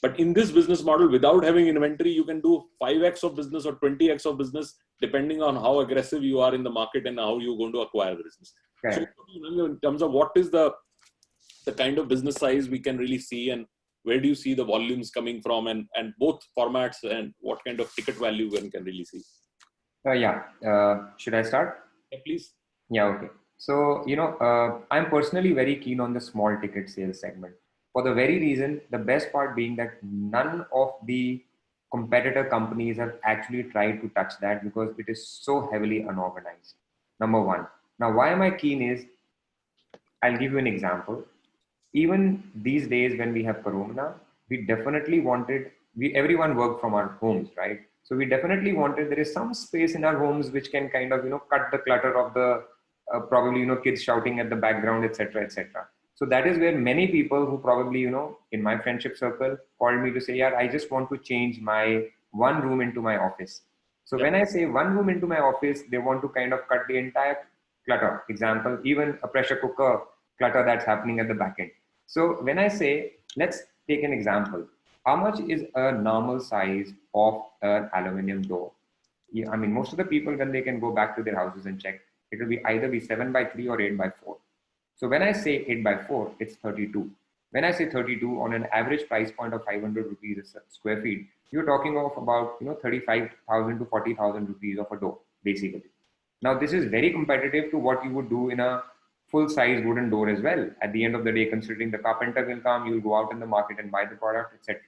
But in this business model, without having inventory, you can do 5x of business or 20x of business, depending on how aggressive you are in the market and how you're going to acquire the business. Okay. So in terms of what is the kind of business size we can really see, and where do you see the volumes coming from, and both formats, and what kind of ticket value one can really see? Should I start? Yeah, please. Yeah, okay. So, I'm personally very keen on the small ticket sales segment, for the very reason, the best part being that none of the competitor companies have actually tried to touch that, because it is so heavily unorganized. Number one. Now, why am I keen is, I'll give you an example. Even these days when we have Corona, we definitely wanted, everyone worked from our homes, right? So we definitely wanted, there is some space in our homes which can kind of, cut the clutter of the probably, kids shouting at the background, etc., etc. So that is where many people who probably, in my friendship circle called me to say, yeah, I just want to change my one room into my office. So when I say one room into my office, they want to kind of cut the entire clutter. Example, even a pressure cooker clutter that's happening at the back end. So when I say, let's take an example. How much is a normal size of an aluminum door? I mean, most of the people, when they can go back to their houses and check, it will be either be 7x3 or 8x4. So when I say 8x4, it's 32. When I say 32 on an average price point of 500 rupees a square feet, you're talking of about 35,000 to 40,000 rupees of a door, basically. Now this is very competitive to what you would do in a full-size wooden door as well. At the end of the day, considering the carpenter will come, you'll go out in the market and buy the product, etc.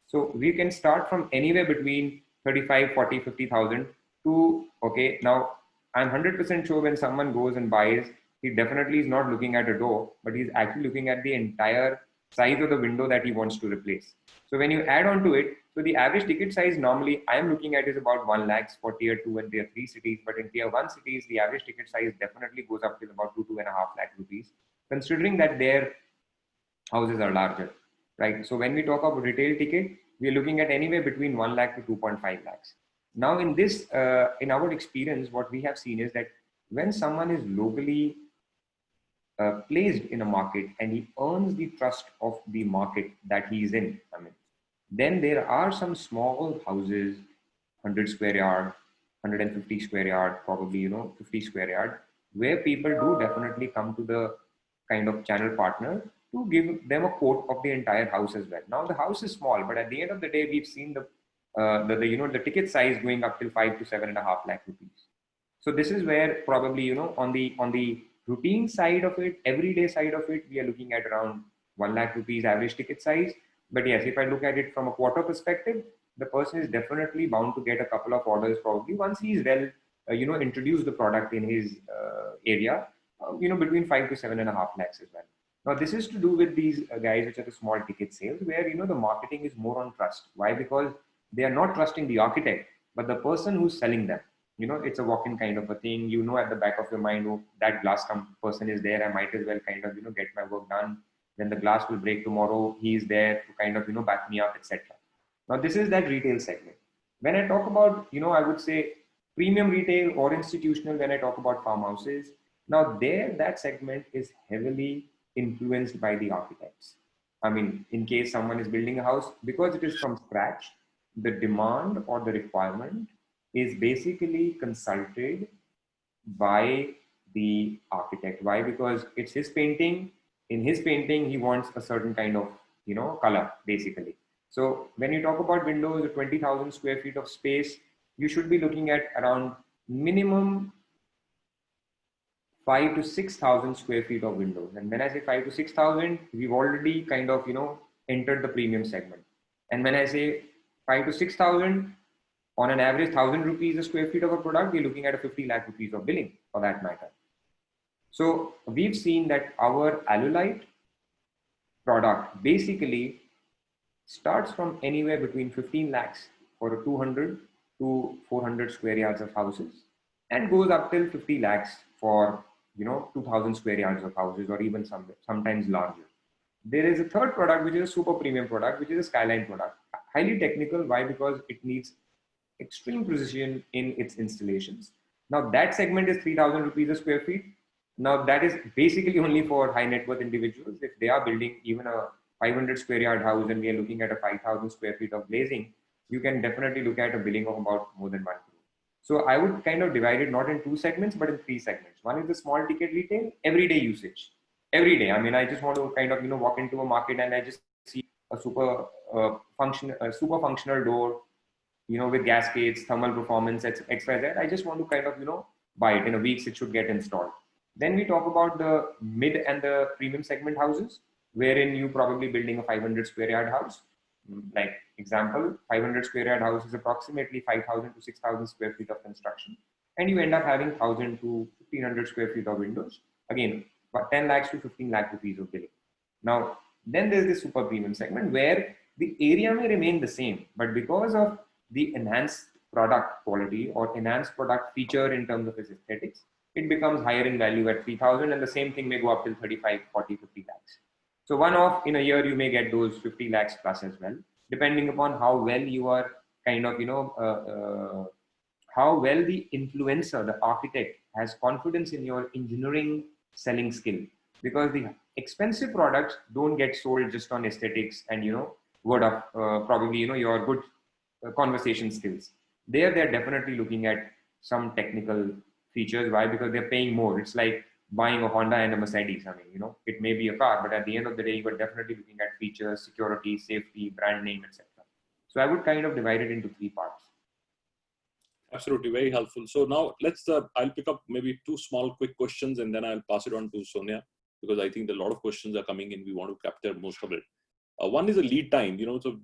So we can start from anywhere between 35, 40, 50,000 to, okay, now I'm 100% sure when someone goes and buys, he definitely is not looking at a door, but he's actually looking at the entire size of the window that he wants to replace. So when you add on to it, so the average ticket size normally I am looking at is about 1 lakh for tier 2 and tier 3 cities, but in tier 1 cities, the average ticket size definitely goes up to about 2.5 lakh rupees, considering that their houses are larger, right? So when we talk about retail ticket, we are looking at anywhere between 1 lakh to 2.5 lakhs. Now, in this, in our experience, what we have seen is that when someone is locally placed in a market and he earns the trust of the market that he is in, I mean, then there are some small houses, 100 square yard, 150 square yard, probably, 50 square yard, where people do definitely come to the kind of channel partner to give them a quote of the entire house as well. Now the house is small, but at the end of the day, we've seen the ticket size going up till 5 to 7.5 lakh rupees. So this is where probably, on the routine side of it, everyday side of it, we are looking at around 1 lakh rupees average ticket size. But yes, if I look at it from a quarter perspective, the person is definitely bound to get a couple of orders probably once he's well, introduced the product in his area, between 5 to 7.5 lakhs as well. Now, this is to do with these guys which are the small ticket sales where, the marketing is more on trust. Why? Because they are not trusting the architect, but the person who's selling them. It's a walk-in kind of a thing. At the back of your mind, oh, that glass person is there. I might as well kind of, get my work done. Then the glass will break tomorrow. He is there to kind of, back me up, etc. Now, this is that retail segment. When I talk about, I would say premium retail or institutional, when I talk about farmhouses, now there, that segment is heavily influenced by the architects. I mean, in case someone is building a house, because it is from scratch, the demand or the requirement is basically consulted by the architect. Why? Because it's his painting. In his painting, he wants a certain kind of, color, basically. So when you talk about windows, 20,000 square feet of space, you should be looking at around minimum 5 to 6,000 square feet of windows. And when I say 5 to 6,000, we've already kind of, entered the premium segment. And when I say 5 to 6,000, on an average 1,000 rupees a square feet of a product, we're looking at a 50 lakh rupees of billing for that matter. So we've seen that our Alulite product basically starts from anywhere between 15 lakhs for a 200 to 400 square yards of houses and goes up till 50 lakhs for 2,000 square yards of houses or even sometimes larger. There is a third product which is a super premium product, which is a Skyline product. Highly technical. Why? Because it needs extreme precision in its installations. Now that segment is 3,000 rupees a square feet. Now that is basically only for high net worth individuals. If they are building even a 500 square yard house and we are looking at a 5,000 square feet of glazing, you can definitely look at a billing of about more than 1 crore. So I would kind of divide it not in 2 segments, but in 3 segments. One is the small ticket retail, everyday usage. Every day. I mean, I just want to kind of, walk into a market and I just see a super functional door, with gaskets, thermal performance, XYZ. I just want to kind of, buy it. In a week, it should get installed. Then we talk about the mid and the premium segment houses, wherein you probably building a 500 square yard house. Like example, 500 square yard house is approximately 5,000 to 6,000 square feet of construction. And you end up having 1,000 to 1,500 square feet of windows. Again, 10 lakhs to 15 lakh rupees of billing. Now, then there's the super premium segment where the area may remain the same, but because of the enhanced product quality or enhanced product feature in terms of its aesthetics, it becomes higher in value at 3,000, and the same thing may go up till 35, 40, 50 lakhs. So one off in a year, you may get those 50 lakhs plus as well, depending upon how well you are kind of, how well the influencer, the architect has confidence in your engineering selling skill. Because the expensive products don't get sold just on aesthetics and, word of probably, your good conversation skills. They're definitely looking at some technical features. Why? Because they're paying more. It's like buying a Honda and a Mercedes. I mean, it may be a car, but at the end of the day, you are definitely looking at features, security, safety, brand name, etc. So I would kind of divide it into 3 parts. Absolutely, very helpful. So now let's, I'll pick up maybe 2 small quick questions and then I'll pass it on to Sonia, because I think a lot of questions are coming in. We want to capture most of it. One is a lead time, so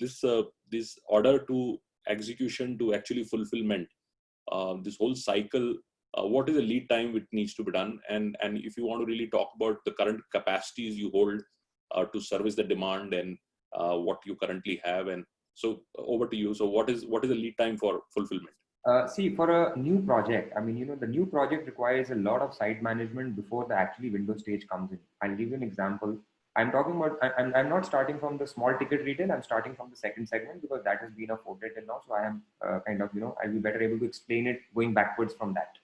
this order to execution to actually fulfillment, this whole cycle, what is the lead time which needs to be done? And if you want to really talk about the current capacities you hold to service the demand and what you currently have. And so over to you. So what is the lead time for fulfillment? See, for a new project, I mean, the new project requires a lot of site management before the actually window stage comes in. I'll give you an example. I'm talking about, I'm not starting from the small ticket retail. I'm starting from the second segment because that has been a forte till now. So I am kind of, I'll be better able to explain it going backwards from that.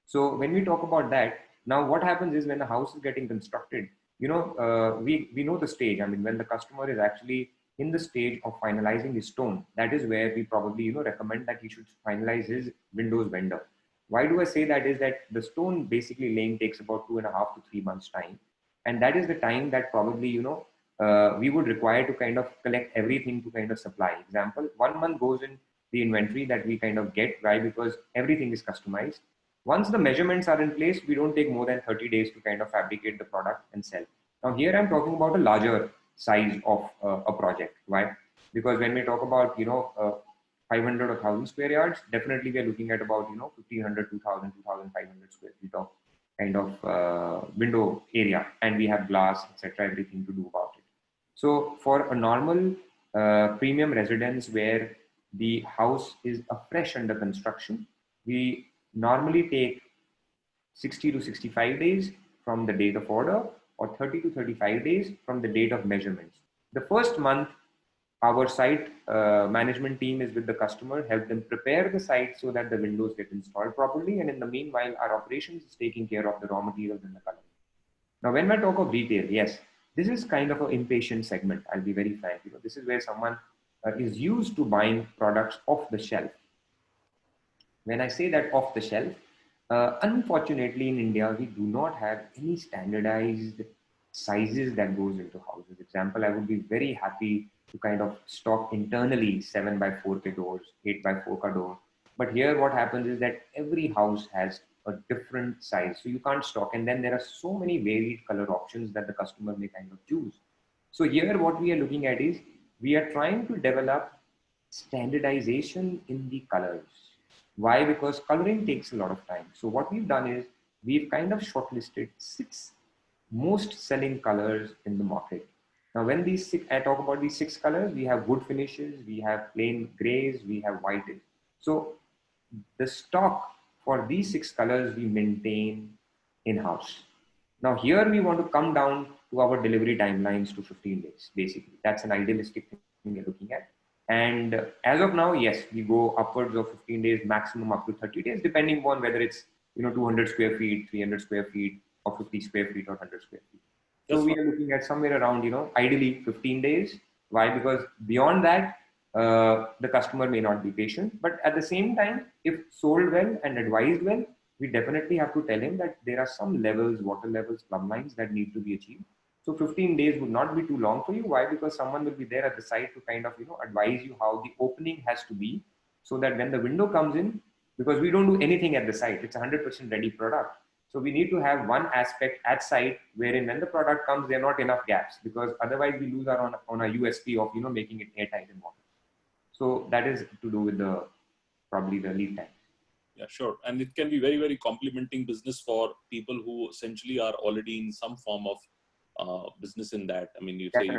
So when we talk about that, now what happens is when the house is getting constructed, we know the stage. I mean, when the customer is actually in the stage of finalizing his stone, that is where we probably, recommend that he should finalize his windows vendor. Why do I say that? Is that the stone basically laying takes about 2.5 to 3 months time. And that is the time that probably, we would require to kind of collect everything to kind of supply. Example, 1 month goes in the inventory that we kind of get. Why? Because everything is customized. Once the measurements are in place, we don't take more than 30 days to kind of fabricate the product and sell. Now here I'm talking about a larger size of a project. Why? Because when we talk about, 500 or 1000 square yards, definitely we are looking at about, 1500, 2000, 2500 square feet of kind of window area, and we have glass, etc., everything to do about it. So for a normal premium residence where the house is fresh under construction, we normally take 60 to 65 days from the date of order, or 30 to 35 days from the date of measurements. The first month, our site management team is with the customer, help them prepare the site so that the windows get installed properly. And in the meanwhile, our operations is taking care of the raw materials and the coloring. Now, when I talk of retail, yes, this is kind of an impatient segment. I'll be very frank. This is where someone is used to buying products off the shelf. When I say that off the shelf, unfortunately in India, we do not have any standardized sizes that goes into houses. Example, I would be very happy to kind of stock internally 7x4K doors, 8x4K door. But here what happens is that every house has a different size. So you can't stock. And then there are so many varied color options that the customer may kind of choose. So here what we are looking at is we are trying to develop standardization in the colors. Why? Because coloring takes a lot of time. So what we've done is we've kind of shortlisted 6 most selling colors in the market. Now, when I talk about these 6 colors, we have wood finishes, we have plain grays, we have whites. So the stock for these 6 colors we maintain in-house. Now here we want to come down to our delivery timelines to 15 days, basically. That's an idealistic thing we're looking at. And as of now, yes, we go upwards of 15 days, maximum up to 30 days, depending on whether it's 200 square feet, 300 square feet, or 50 square feet, or 100 square feet. So we are looking at somewhere around, ideally 15 days. Why? Because beyond that, the customer may not be patient. But at the same time, if sold well and advised well, we definitely have to tell him that there are some levels, water levels, plumb lines that need to be achieved. So 15 days would not be too long for you. Why? Because someone will be there at the site to kind of, advise you how the opening has to be, so that when the window comes in, because we don't do anything at the site, it's a 100% ready product. So we need to have one aspect at site wherein when the product comes, there are not enough gaps, because otherwise we lose our on a USP of, making it airtight and water. So that is to do with probably the lead time. Yeah, sure. And it can be very, very complementing business for people who essentially are already in some form of business in that. I mean, you say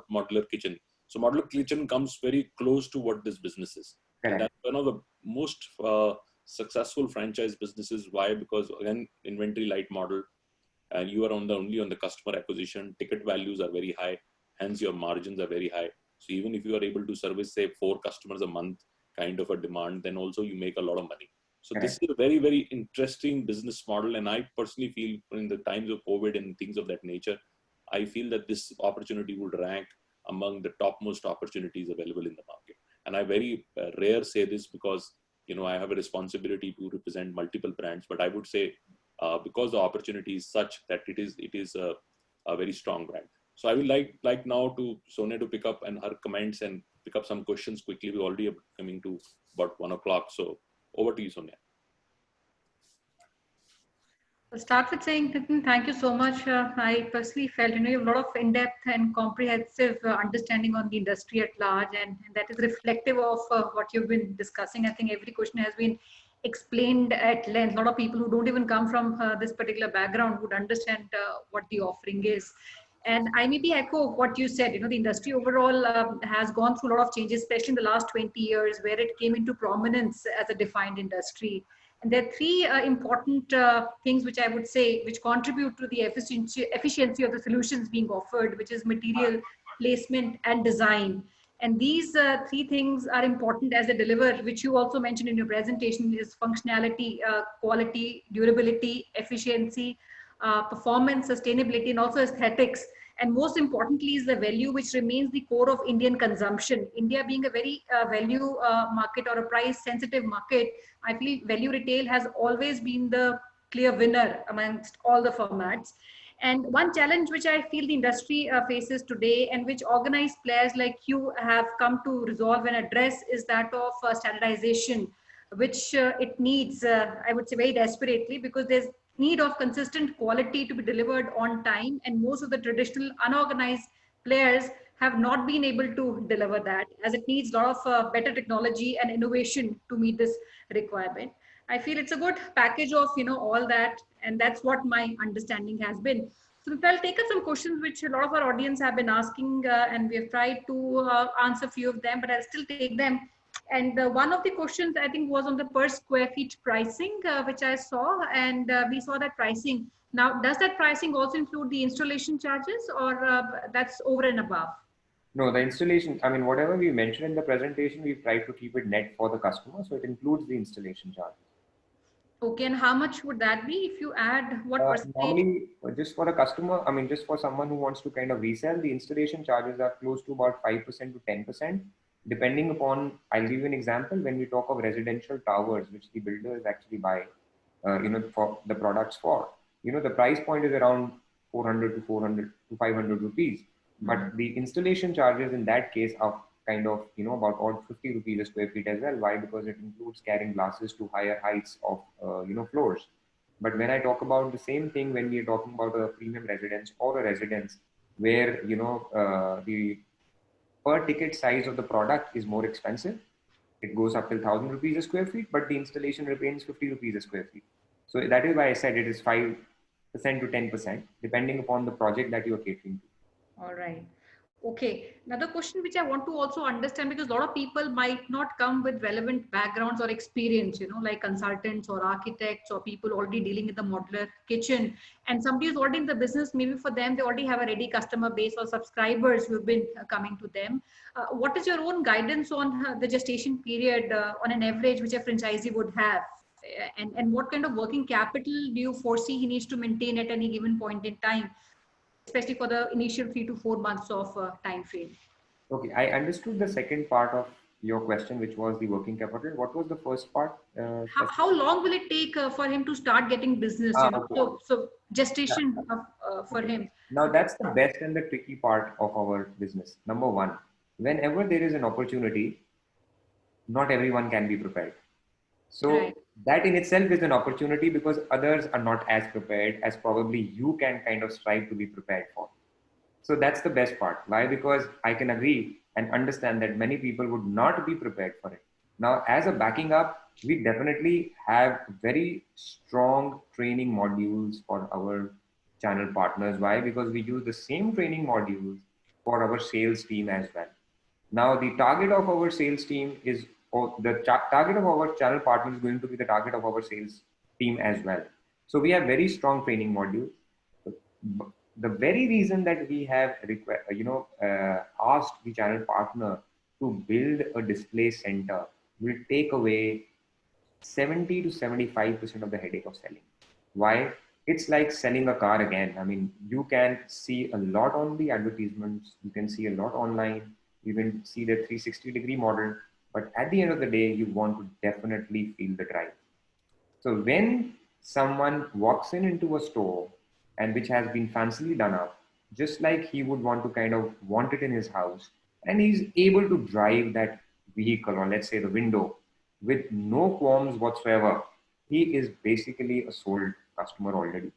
modular kitchen. So modular kitchen comes very close to what this business is. And that's one of the most successful franchise businesses. Why? Because again, inventory light model, and you are only on the customer acquisition. Ticket values are very high, hence your margins are very high. So even if you are able to service, say, 4 customers a month kind of a demand, then also you make a lot of money. So this is a very, very interesting business model. And I personally feel in the times of COVID and things of that nature, I feel that this opportunity would rank among the topmost opportunities available in the market. And I very rare say this because, I have a responsibility to represent multiple brands, but I would say because the opportunity is such that it is a very strong brand. So I would like now to Sonia to pick up and her comments and pick up some questions quickly. We're already coming to about 1 o'clock. So over to you, Sonia. I'll start with saying, Nitin, thank you so much. I personally felt, you have a lot of in-depth and comprehensive understanding on the industry at large, and that is reflective of what you've been discussing. I think every question has been explained at length. A lot of people who don't even come from this particular background would understand what the offering is. And I maybe echo what you said, the industry overall has gone through a lot of changes, especially in the last 20 years, where it came into prominence as a defined industry. And there are three important things which I would say which contribute to the efficiency of the solutions being offered, which is material, placement, and design. And these three things are important as they deliver, which you also mentioned in your presentation, is functionality, quality, durability, efficiency, performance, sustainability, and also aesthetics. And most importantly is the value, which remains the core of Indian consumption. India being a very value market or a price sensitive market, I feel value retail has always been the clear winner amongst all the formats. And one challenge which I feel the industry faces today, and which organized players like you have come to resolve and address, is that of standardization, which it needs, I would say very desperately, because there's need of consistent quality to be delivered on time. And most of the traditional unorganized players have not been able to deliver that, as it needs a lot of better technology and innovation to meet this requirement. I feel it's a good package of all that, and that's what my understanding has been. So I'll take up some questions which a lot of our audience have been asking, and we have tried to answer a few of them, but I'll still take them. And one of the questions I think was on the per square feet pricing, which I saw, and we saw that pricing. Now, does that pricing also include the installation charges, or that's over and above? No, the installation, I mean, whatever we mentioned in the presentation, we've tried to keep it net for the customer. So it includes the installation charges. Okay, and how much would that be if you add what percentage? Normally, just for a customer, I mean, just for someone who wants to kind of resell, the installation charges are close to about 5% to 10%, depending upon, I'll give you an example. When we talk of residential towers, which the builders actually buy, for the products for, the price point is around 400 to 500 rupees. But the installation charges in that case are kind of, about 50 rupees a square feet as well. Why? Because it includes carrying glasses to higher heights of, floors. But when I talk about the same thing, when we are talking about a premium residence or a residence where, the per ticket size of the product is more expensive, it goes up till 1,000 rupees a square feet, but the installation remains 50 rupees a square feet. So that is why I said it is 5% to 10%, depending upon the project that you are catering to. All right. Okay. Another question which I want to also understand, because a lot of people might not come with relevant backgrounds or experience, like consultants or architects or people already dealing in the modular kitchen. And somebody who's already in the business, maybe for them, they already have a ready customer base or subscribers who have been coming to them. What is your own guidance on the gestation period on an average, which a franchisee would have? And what kind of working capital do you foresee he needs to maintain at any given point in time, especially for the initial 3 to 4 months of time frame? Okay, I understood the second part of your question, which was the working capital. What was the first part? How long will it take for him to start getting business? Okay. So gestation for him. Now that's the best and the tricky part of our business. Number one, whenever there is an opportunity, not everyone can be prepared. So Right. that in itself is an opportunity, because others are not as prepared as probably you can kind of strive to be prepared for. So that's the best part. Why? Because I can agree and understand that many people would not be prepared for it. Now, as a backing up, we definitely have very strong training modules for our channel partners. Why? Because we use the same training modules for our sales team as well. Now, the target of our sales team is, or the target of our channel partner is going to be the target of our sales team as well. So we have very strong training modules. The very reason that we have asked the channel partner to build a display center will take away 70 to 75% of the headache of selling. Why? It's like selling a car again. I mean, you can see a lot on the advertisements, you can see a lot online, you can see the 360-degree model, but at the end of the day, you want to definitely feel the drive. So when someone walks into a store and which has been fancily done up, just like he would want to kind of want it in his house, and he's able to drive that vehicle, or let's say the window, with no qualms whatsoever, he is basically a sold customer already.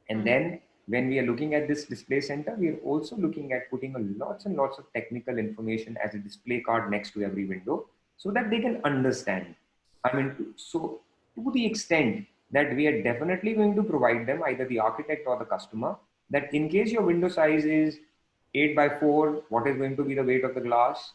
And then when we are looking at this display center, we are also looking at putting lots and lots of technical information as a display card next to every window, so that they can understand. I mean, so to the extent that we are definitely going to provide them, either the architect or the customer, that in case your window size is 8x4, what is going to be the weight of the glass?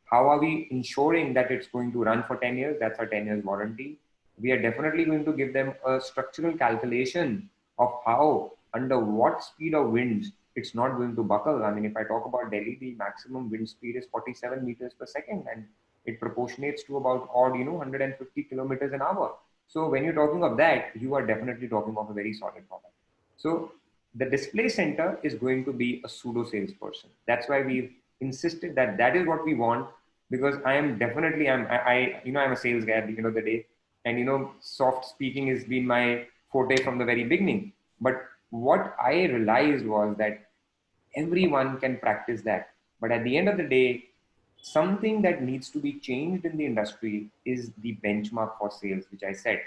How are we ensuring that it's going to run for 10 years? That's our 10 years warranty. We are definitely going to give them a structural calculation of how, under what speed of winds, it's not going to buckle. I mean, if I talk about Delhi, the maximum wind speed is 47 meters per second, and it proportionates to about odd, 150 kilometers an hour. So when you're talking of that, you are definitely talking of a very solid product. So the display center is going to be a pseudo salesperson. That's why we've insisted that that is what we want, because I am definitely, I'm a sales guy at the end of the day. And, soft speaking has been my forte from the very beginning. But what I realized was that everyone can practice that. But at the end of the day, something that needs to be changed in the industry is the benchmark for sales, which I said: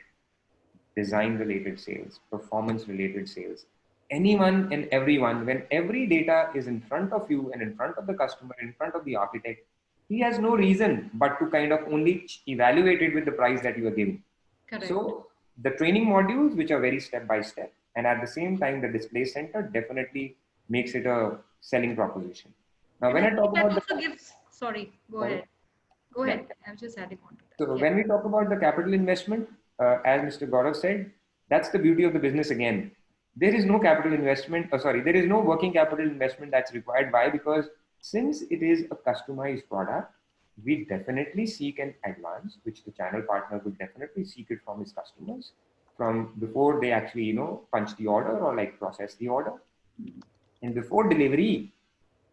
design related sales, performance related sales. Anyone and everyone, when every data is in front of you and in front of the customer, in front of the architect, he has no reason but to kind of only evaluate it with the price that you are giving. Correct. So the training modules, which are very step by step, and at the same time, the display center definitely makes it a selling proposition. Now, when I talk that about also gives, sorry, go Sorry? ahead. Go ahead. I was just adding on to that. So Yeah. when we talk about the capital investment, as Mr. Gaurav said, that's the beauty of the business again. There is no capital investment, there is no working capital investment that's required. Why? Because since it is a customized product, we definitely seek an advance, which the channel partner will definitely seek it from his customers from before they actually, punch the order or like process the order. And before delivery,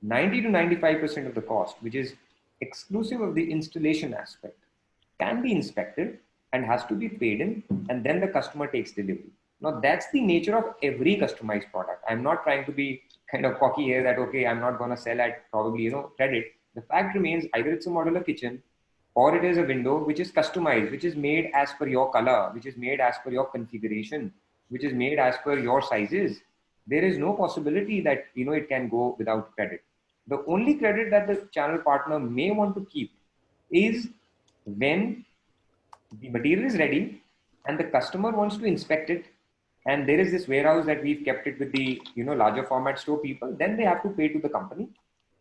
90 to 95% of the cost, which is exclusive of the installation aspect, can be inspected and has to be paid in, and then the customer takes delivery. Now, that's the nature of every customized product. I'm not trying to be kind of cocky here that, okay, I'm not going to sell at probably, credit. The fact remains, either it's a modular kitchen or it is a window which is customized, which is made as per your color, which is made as per your configuration, which is made as per your sizes. There is no possibility that, it can go without credit. The only credit that the channel partner may want to keep is when the material is ready and the customer wants to inspect it, and there is this warehouse that we've kept it with the larger format store people, then they have to pay to the company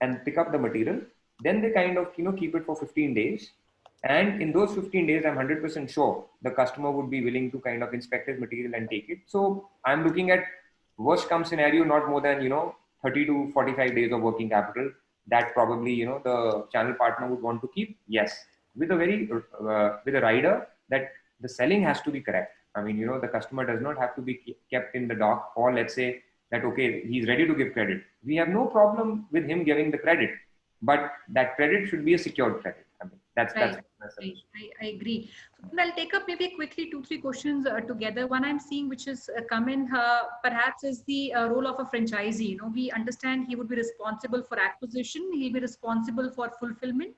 and pick up the material. Then they kind of keep it for 15 days, and in those 15 days I'm 100% sure the customer would be willing to kind of inspect his material and take it. So I'm looking at worst come scenario, not more than 30 to 45 days of working capital that probably the channel partner would want to keep. Yes, with a very with a rider that the selling has to be correct. I mean, the customer does not have to be kept in the dark, or let's say that, okay, he's ready to give credit. We have no problem with him giving the credit, but that credit should be a secured credit. I mean, that's Right. that's I agree. So I'll take up maybe quickly 2-3 questions together. One I'm seeing, which is come in, perhaps is the role of a franchisee. We understand he would be responsible for acquisition. He'll be responsible for fulfillment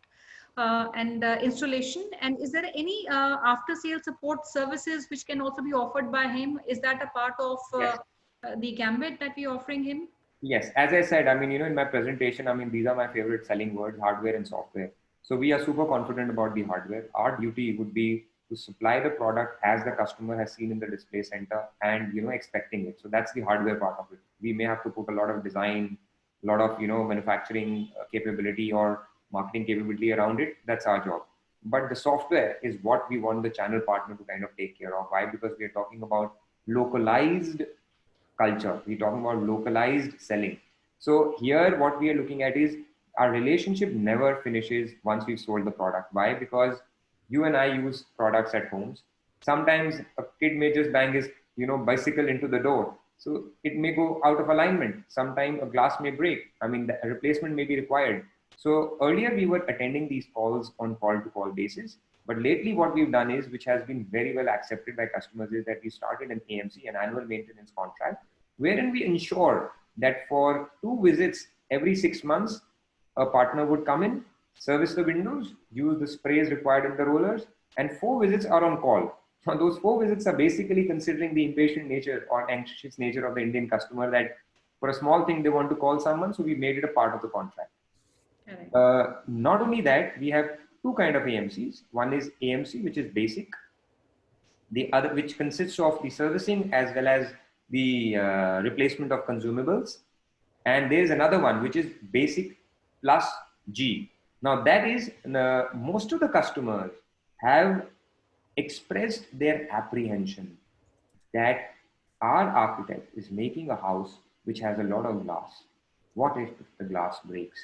and installation. And is there any after-sale support services which can also be offered by him? Is that a part of Yes. the gambit that we're offering him? Yes, as I said, I mean, in my presentation, I mean, these are my favorite selling words: hardware and software. So we are super confident about the hardware. Our duty would be to supply the product as the customer has seen in the display center and, expecting it. So that's the hardware part of it. We may have to put a lot of design, a lot of, manufacturing capability or marketing capability around it. That's our job. But the software is what we want the channel partner to kind of take care of. Why? Because we are talking about localized culture. We're talking about localized selling. So here, what we are looking at is our relationship never finishes once we've sold the product. Why? Because you and I use products at homes. Sometimes a kid may just bang his, bicycle into the door. So it may go out of alignment. Sometimes a glass may break. I mean, a replacement may be required. So earlier we were attending these calls on call to call basis. But lately what we've done is, which has been very well accepted by customers, is that we started an AMC, an annual maintenance contract, wherein we ensure that for 2 visits every 6 months, a partner would come in, service the windows, use the sprays required in the rollers, and 4 visits are on call. Now, those 4 visits are basically considering the impatient nature or anxious nature of the Indian customer, that for a small thing they want to call someone, so we made it a part of the contract. Not only that, we have 2 kind of AMCs. One is AMC, which is basic. The other, which consists of the servicing as well as the replacement of consumables. And there's another one, which is basic plus G. Now that is, most of the customers have expressed their apprehension that our architect is making a house which has a lot of glass. What if the glass breaks?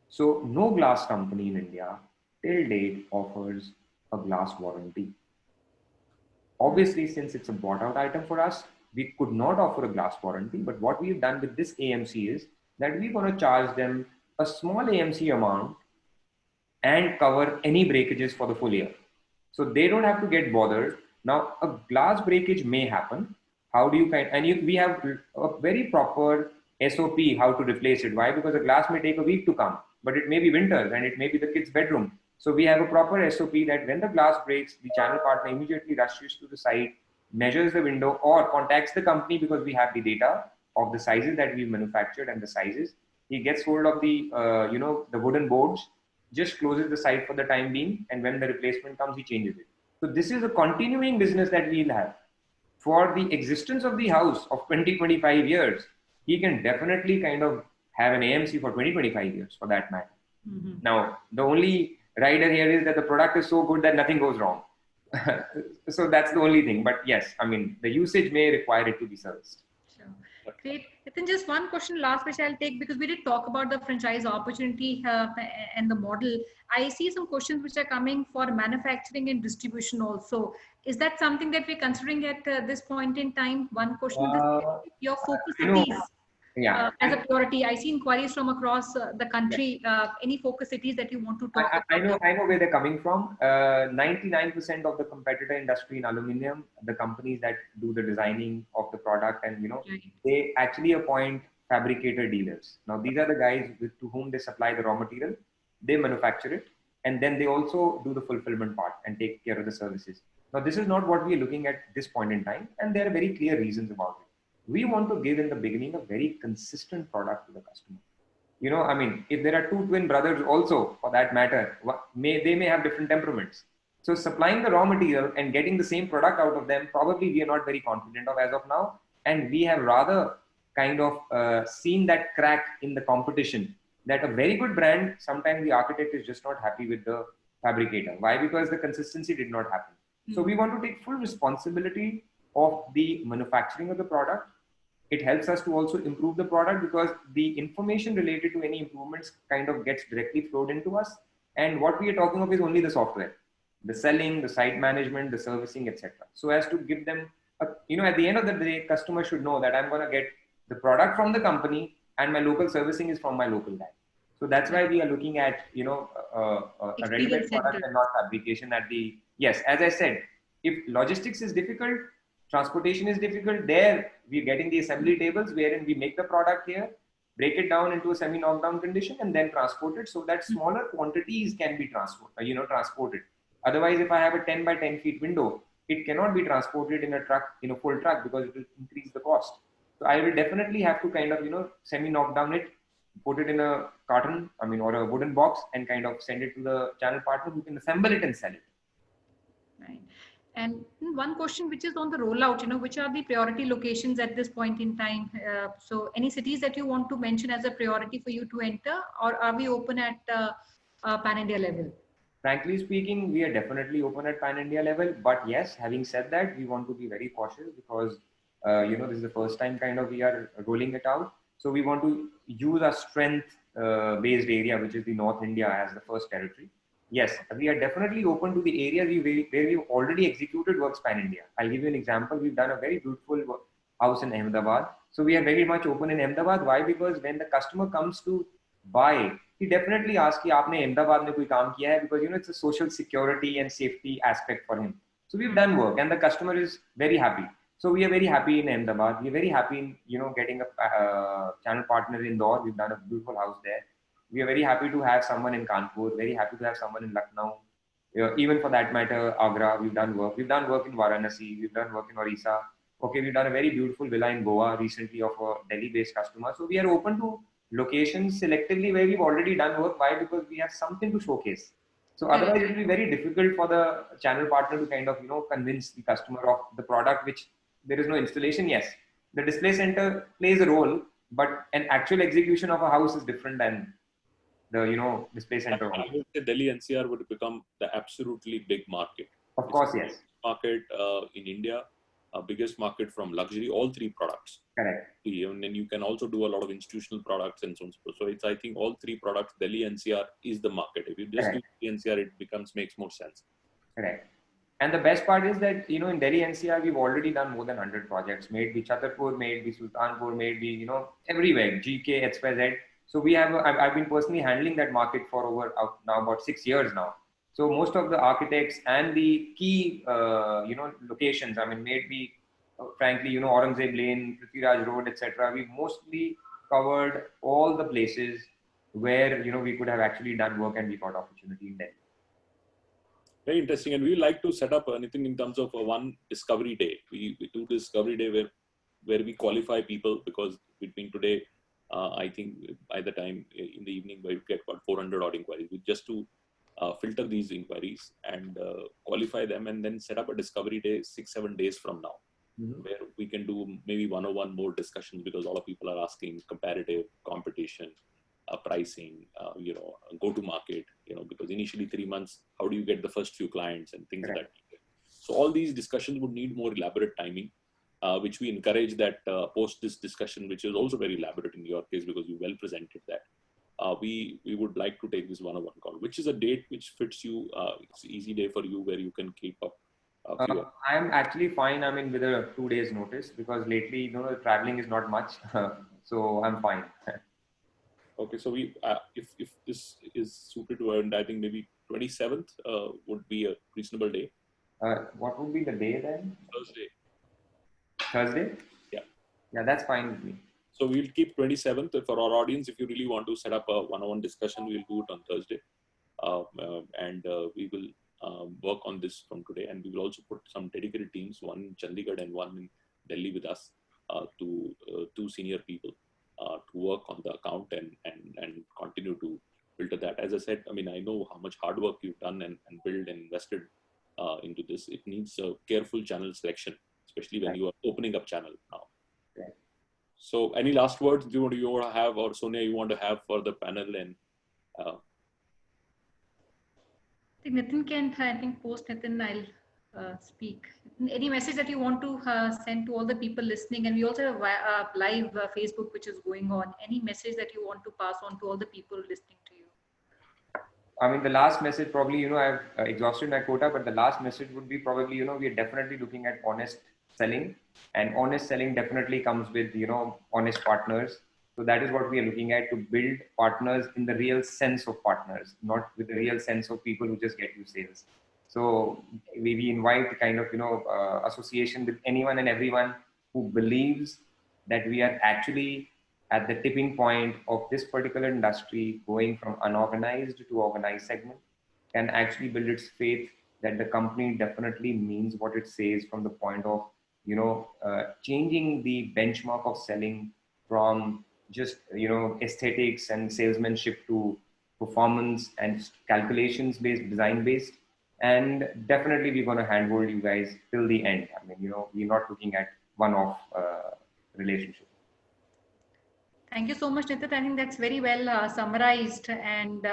So no glass company in India till date offers a glass warranty. Obviously, since it's a bought out item for us, we could not offer a glass warranty. But what we've done with this AMC is that we're going to charge them a small AMC amount and cover any breakages for the full year. So they don't have to get bothered. Now, a glass breakage may happen. How do you we have a very proper SOP how to replace it. Why? Because the glass may take a week to come, but it may be winter and it may be the kid's bedroom. So we have a proper SOP that when the glass breaks, the channel partner immediately rushes to the site, measures the window, or contacts the company because we have the data of the sizes that we've manufactured and the sizes. He gets hold of the the wooden boards, just closes the site for the time being, and when the replacement comes, he changes it. So this is a continuing business that we'll have. For the existence of the house of 20-25 years, he can definitely kind of have an AMC for 20-25 years for that matter. Mm-hmm. Now, the only rider here is that the product is so good that nothing goes wrong. So that's the only thing. But yes, I mean, the usage may require it to be serviced. Sure. Great. Then just one question last, which I'll take, because we did talk about the franchise opportunity and the model. I see some questions which are coming for manufacturing and distribution also. Is that something that we're considering at this point in time? One question, your focus cities as a priority. I see inquiries from across the country. Any focus cities that you want to talk about? I know where they're coming from. 99% of the competitor industry in aluminum, the companies that do the designing of the product, and they actually appoint fabricator dealers. Now these are the guys to whom they supply the raw material, they manufacture it, and then they also do the fulfillment part and take care of the services. Now this is not what we are looking at this point in time, and there are very clear reasons about it. We want to give in the beginning a very consistent product to the customer. I mean, if there are two twin brothers also, for that matter, they may have different temperaments. So supplying the raw material and getting the same product out of them, probably we are not very confident of as of now. And we have rather kind of seen that crack in the competition, that a very good brand, sometimes the architect is just not happy with the fabricator. Why? Because the consistency did not happen. Mm-hmm. So we want to take full responsibility of the manufacturing of the product. It helps us to also improve the product because the information related to any improvements kind of gets directly flowed into us. And what we are talking of is only the software, the selling, the site management, the servicing, etc. So as to give them, at the end of the day, customer should know that I'm going to get the product from the company and my local servicing is from my local guy. So that's why we are looking at, a ready-made product and not fabrication yes, as I said, if logistics is difficult, transportation is difficult, there we're getting the assembly tables wherein we make the product here, break it down into a semi-knockdown condition and then transport it so that smaller quantities can be transported. Otherwise, if I have a 10 by 10 feet window, it cannot be transported in a truck, in a full truck, because it will increase the cost. So I will definitely have to kind of, semi-knock down it, put it in a carton, or a wooden box and kind of send it to the channel partner who can assemble it and sell it. Right. And one question which is on the rollout, which are the priority locations at this point in time? So any cities that you want to mention as a priority for you to enter, or are we open at pan-India level? Frankly speaking, we are definitely open at pan-India level. But yes, having said that, we want to be very cautious because, this is the first time kind of we are rolling it out. So we want to use our strength-based area, which is the North India, as the first territory. Yes, we are definitely open to the areas where we've already executed works pan-India. I'll give you an example. We've done a very beautiful house in Ahmedabad. So we are very much open in Ahmedabad. Why? Because when the customer comes to buy, he definitely asks, कि आपने Ahmedabad में कोई काम किया है? Because it's a social security and safety aspect for him. So we've done work and the customer is very happy. So we are very happy in Ahmedabad. We're very happy in, getting a channel partner in Indore. We've done a beautiful house there. We are very happy to have someone in Kanpur, very happy to have someone in Lucknow. Even for that matter, Agra, we've done work. We've done work in Varanasi. We've done work in Orissa. Okay, we've done a very beautiful villa in Goa recently of a Delhi-based customer. So we are open to locations selectively where we've already done work. Why? Because we have something to showcase. So otherwise, it will be very difficult for the channel partner to kind of, convince the customer of the product, which there is no installation. Yes, the display center plays a role, but an actual execution of a house is different than the display center. I would say Delhi NCR would become the absolutely big market. Of course, yes. market in India, biggest market from luxury, all three products. Correct. And then you can also do a lot of institutional products and so on. So it's, I think, all three products, Delhi NCR is the market. If you just Correct. do NCR, it makes more sense. Correct. And the best part is that, in Delhi NCR, we've already done more than 100 projects. Made be Chhatarpur, made be Sultanpur, made be, everywhere, GK, XYZ. So I've been personally handling that market for over now about 6 years now. So most of the architects and the key, locations, made be, frankly, Aurangzeb Lane, Prithviraj Road, etc. We've mostly covered all the places where, we could have actually done work and we got opportunity in Delhi. Very interesting. And we like to set up anything in terms of one discovery day. We do discovery day where we qualify people, because between today, I think by the time in the evening, we get about 400 odd inquiries. We just to filter these inquiries and qualify them, and then set up a discovery day 6-7 days from now, where we can do maybe 101 more discussions, because a lot of people are asking comparative competition, pricing, go to market, because initially 3 months, how do you get the first few clients and things like that. So all these discussions would need more elaborate timing, which we encourage that post this discussion, which is also very elaborate in your case because you well presented that. We would like to take this one-on-one call, which is a date which fits you. It's an easy day for you where you can keep up. I'm actually fine. With a 2 days notice, because lately, the traveling is not much. So I'm fine. Okay, so we if this is suited to, and I think maybe 27th would be a reasonable day. What would be the day then? Thursday. Yeah, that's fine with me. So we'll keep 27th for our audience. If you really want to set up a one-on-one discussion, we'll do it on Thursday, and we will work on this from today. And we will also put some dedicated teams, one in Chandigarh and one in Delhi with us, to 2 senior people. To work on the account and continue to filter that. As I said, I know how much hard work you've done and built and invested into this. It needs a careful channel selection, especially when you are opening up channel now. Right. So any last words you want to have, or Sonia, you want to have for the panel? And Nitin can, I think post Nitin, I'll speak. Any message that you want to send to all the people listening? And we also have a live Facebook which is going on. Any message that you want to pass on to all the people listening to you? The last message, probably, I've exhausted my quota, but the last message would be probably, we are definitely looking at honest selling, and honest selling definitely comes with, honest partners. So that is what we are looking at, to build partners in the real sense of partners, not with the real sense of people who just get you sales. So we invite kind of, association with anyone and everyone who believes that we are actually at the tipping point of this particular industry, going from unorganized to organized segment, can actually build its faith that the company definitely means what it says, from the point of, changing the benchmark of selling from just, aesthetics and salesmanship to performance and calculations based, design based. And definitely we're going to handhold you guys till the end. We're not looking at one-off relationship. Thank you so much, Nitin. I think that's very well summarized. And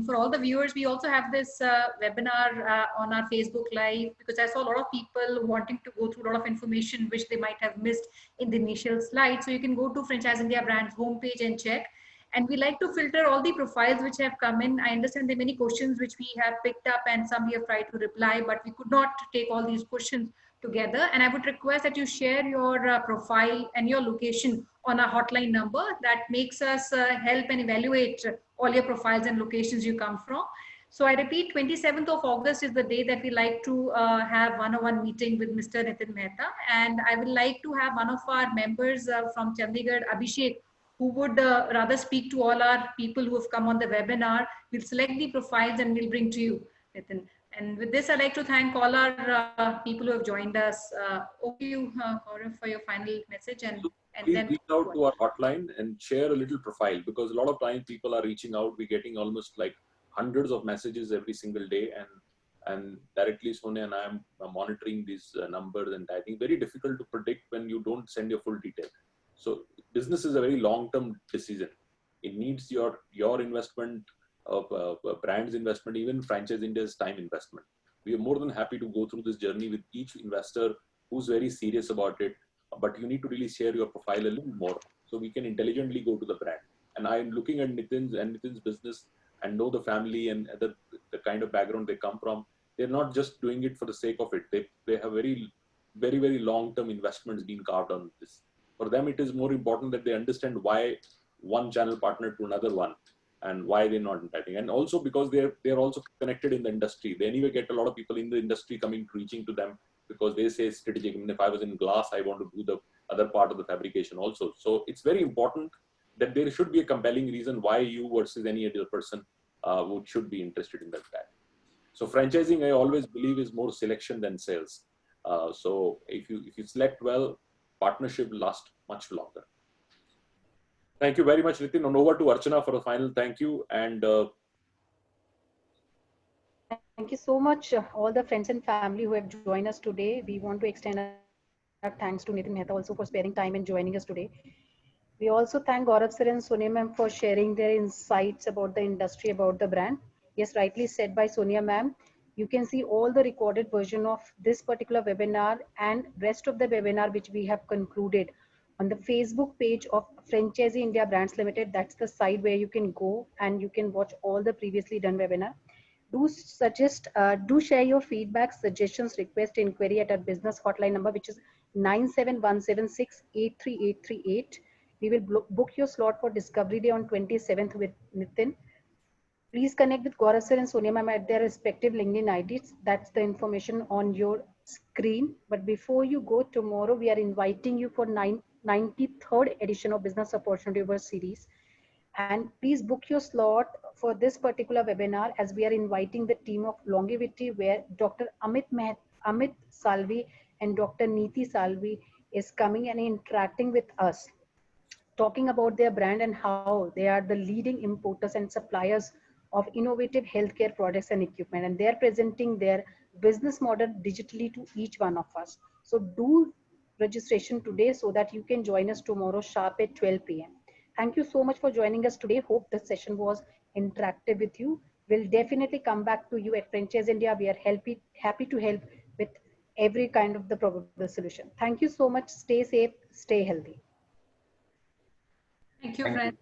for all the viewers, we also have this webinar on our Facebook Live, because I saw a lot of people wanting to go through a lot of information which they might have missed in the initial slide. So you can go to Franchise India Brands homepage and check. And we like to filter all the profiles which have come in. I understand there are many questions which we have picked up, and some we have tried to reply, but we could not take all these questions together. And I would request that you share your profile and your location on our hotline number. That makes us help and evaluate all your profiles and locations you come from. So I repeat, 27th of August is the day that we like to have one-on-one meeting with Mr. Nitin Mehta. And I would like to have one of our members from Chandigarh, Abhishek, who would rather speak to all our people who have come on the webinar. We'll select the profiles and we'll bring to you, Nitin. And with this, I'd like to thank all our people who have joined us. Over to you, Gaurav, for your final message. And then reach out to our hotline and share a little profile, because a lot of times people are reaching out. We're getting almost like hundreds of messages every single day. And directly, Sonia and I am monitoring these numbers. And I think very difficult to predict when you don't send your full detail. So business is a very long-term decision. It needs your investment, of brand's investment, even Franchise India's time investment. We are more than happy to go through this journey with each investor who's very serious about it. But you need to really share your profile a little more so we can intelligently go to the brand. And I'm looking at Nitin's business and know the family and the kind of background they come from. They're not just doing it for the sake of it. They have very long-term investments being carved on this. For them, it is more important that they understand why one channel partner to another one and why they're not impacting. And also because they're also connected in the industry. They anyway get a lot of people in the industry reaching to them because they say strategic. I mean, if I was in glass, I want to do the other part of the fabrication also. So it's very important that there should be a compelling reason why you versus any other person should be interested in that brand. So franchising, I always believe, is more selection than sales. So if you select well, partnership will last much longer. Thank you very much, Nitin. And over to Archana for the final thank you. And thank you so much, all the friends and family who have joined us today. We want to extend our thanks to Nitin Mehta also for sparing time and joining us today. We also thank Gaurav sir and Sonia ma'am for sharing their insights about the industry, about the brand. Yes, rightly said by Sonia ma'am. You can see all the recorded version of this particular webinar and rest of the webinar which we have concluded on the Facebook page of Franchisee India Brands Limited. That's the site where you can go and you can watch all the previously done webinar. Do share your feedback, suggestions, request, inquiry at our business hotline number, which is 97176 83838. We will book your slot for Discovery Day on 27th with Nitin. Please connect with Gaurav sir and Sonia ma'am at their respective LinkedIn IDs. That's the information on your screen. But before you go tomorrow, we are inviting you for 93rd edition of Business Opportunity Over series. And please book your slot for this particular webinar as we are inviting the team of Longevity, where Dr. Amit Salvi and Dr. Neeti Salvi is coming and interacting with us, talking about their brand and how they are the leading importers and suppliers of innovative healthcare products and equipment. And they're presenting their business model digitally to each one of us. So do registration today so that you can join us tomorrow sharp at 12 p.m. Thank you so much for joining us today. Hope the session was interactive with you. We'll definitely come back to you at Franchise India. We are happy to help with every kind of the probable solution. Thank you so much. Stay safe, stay healthy. Thank you, friends.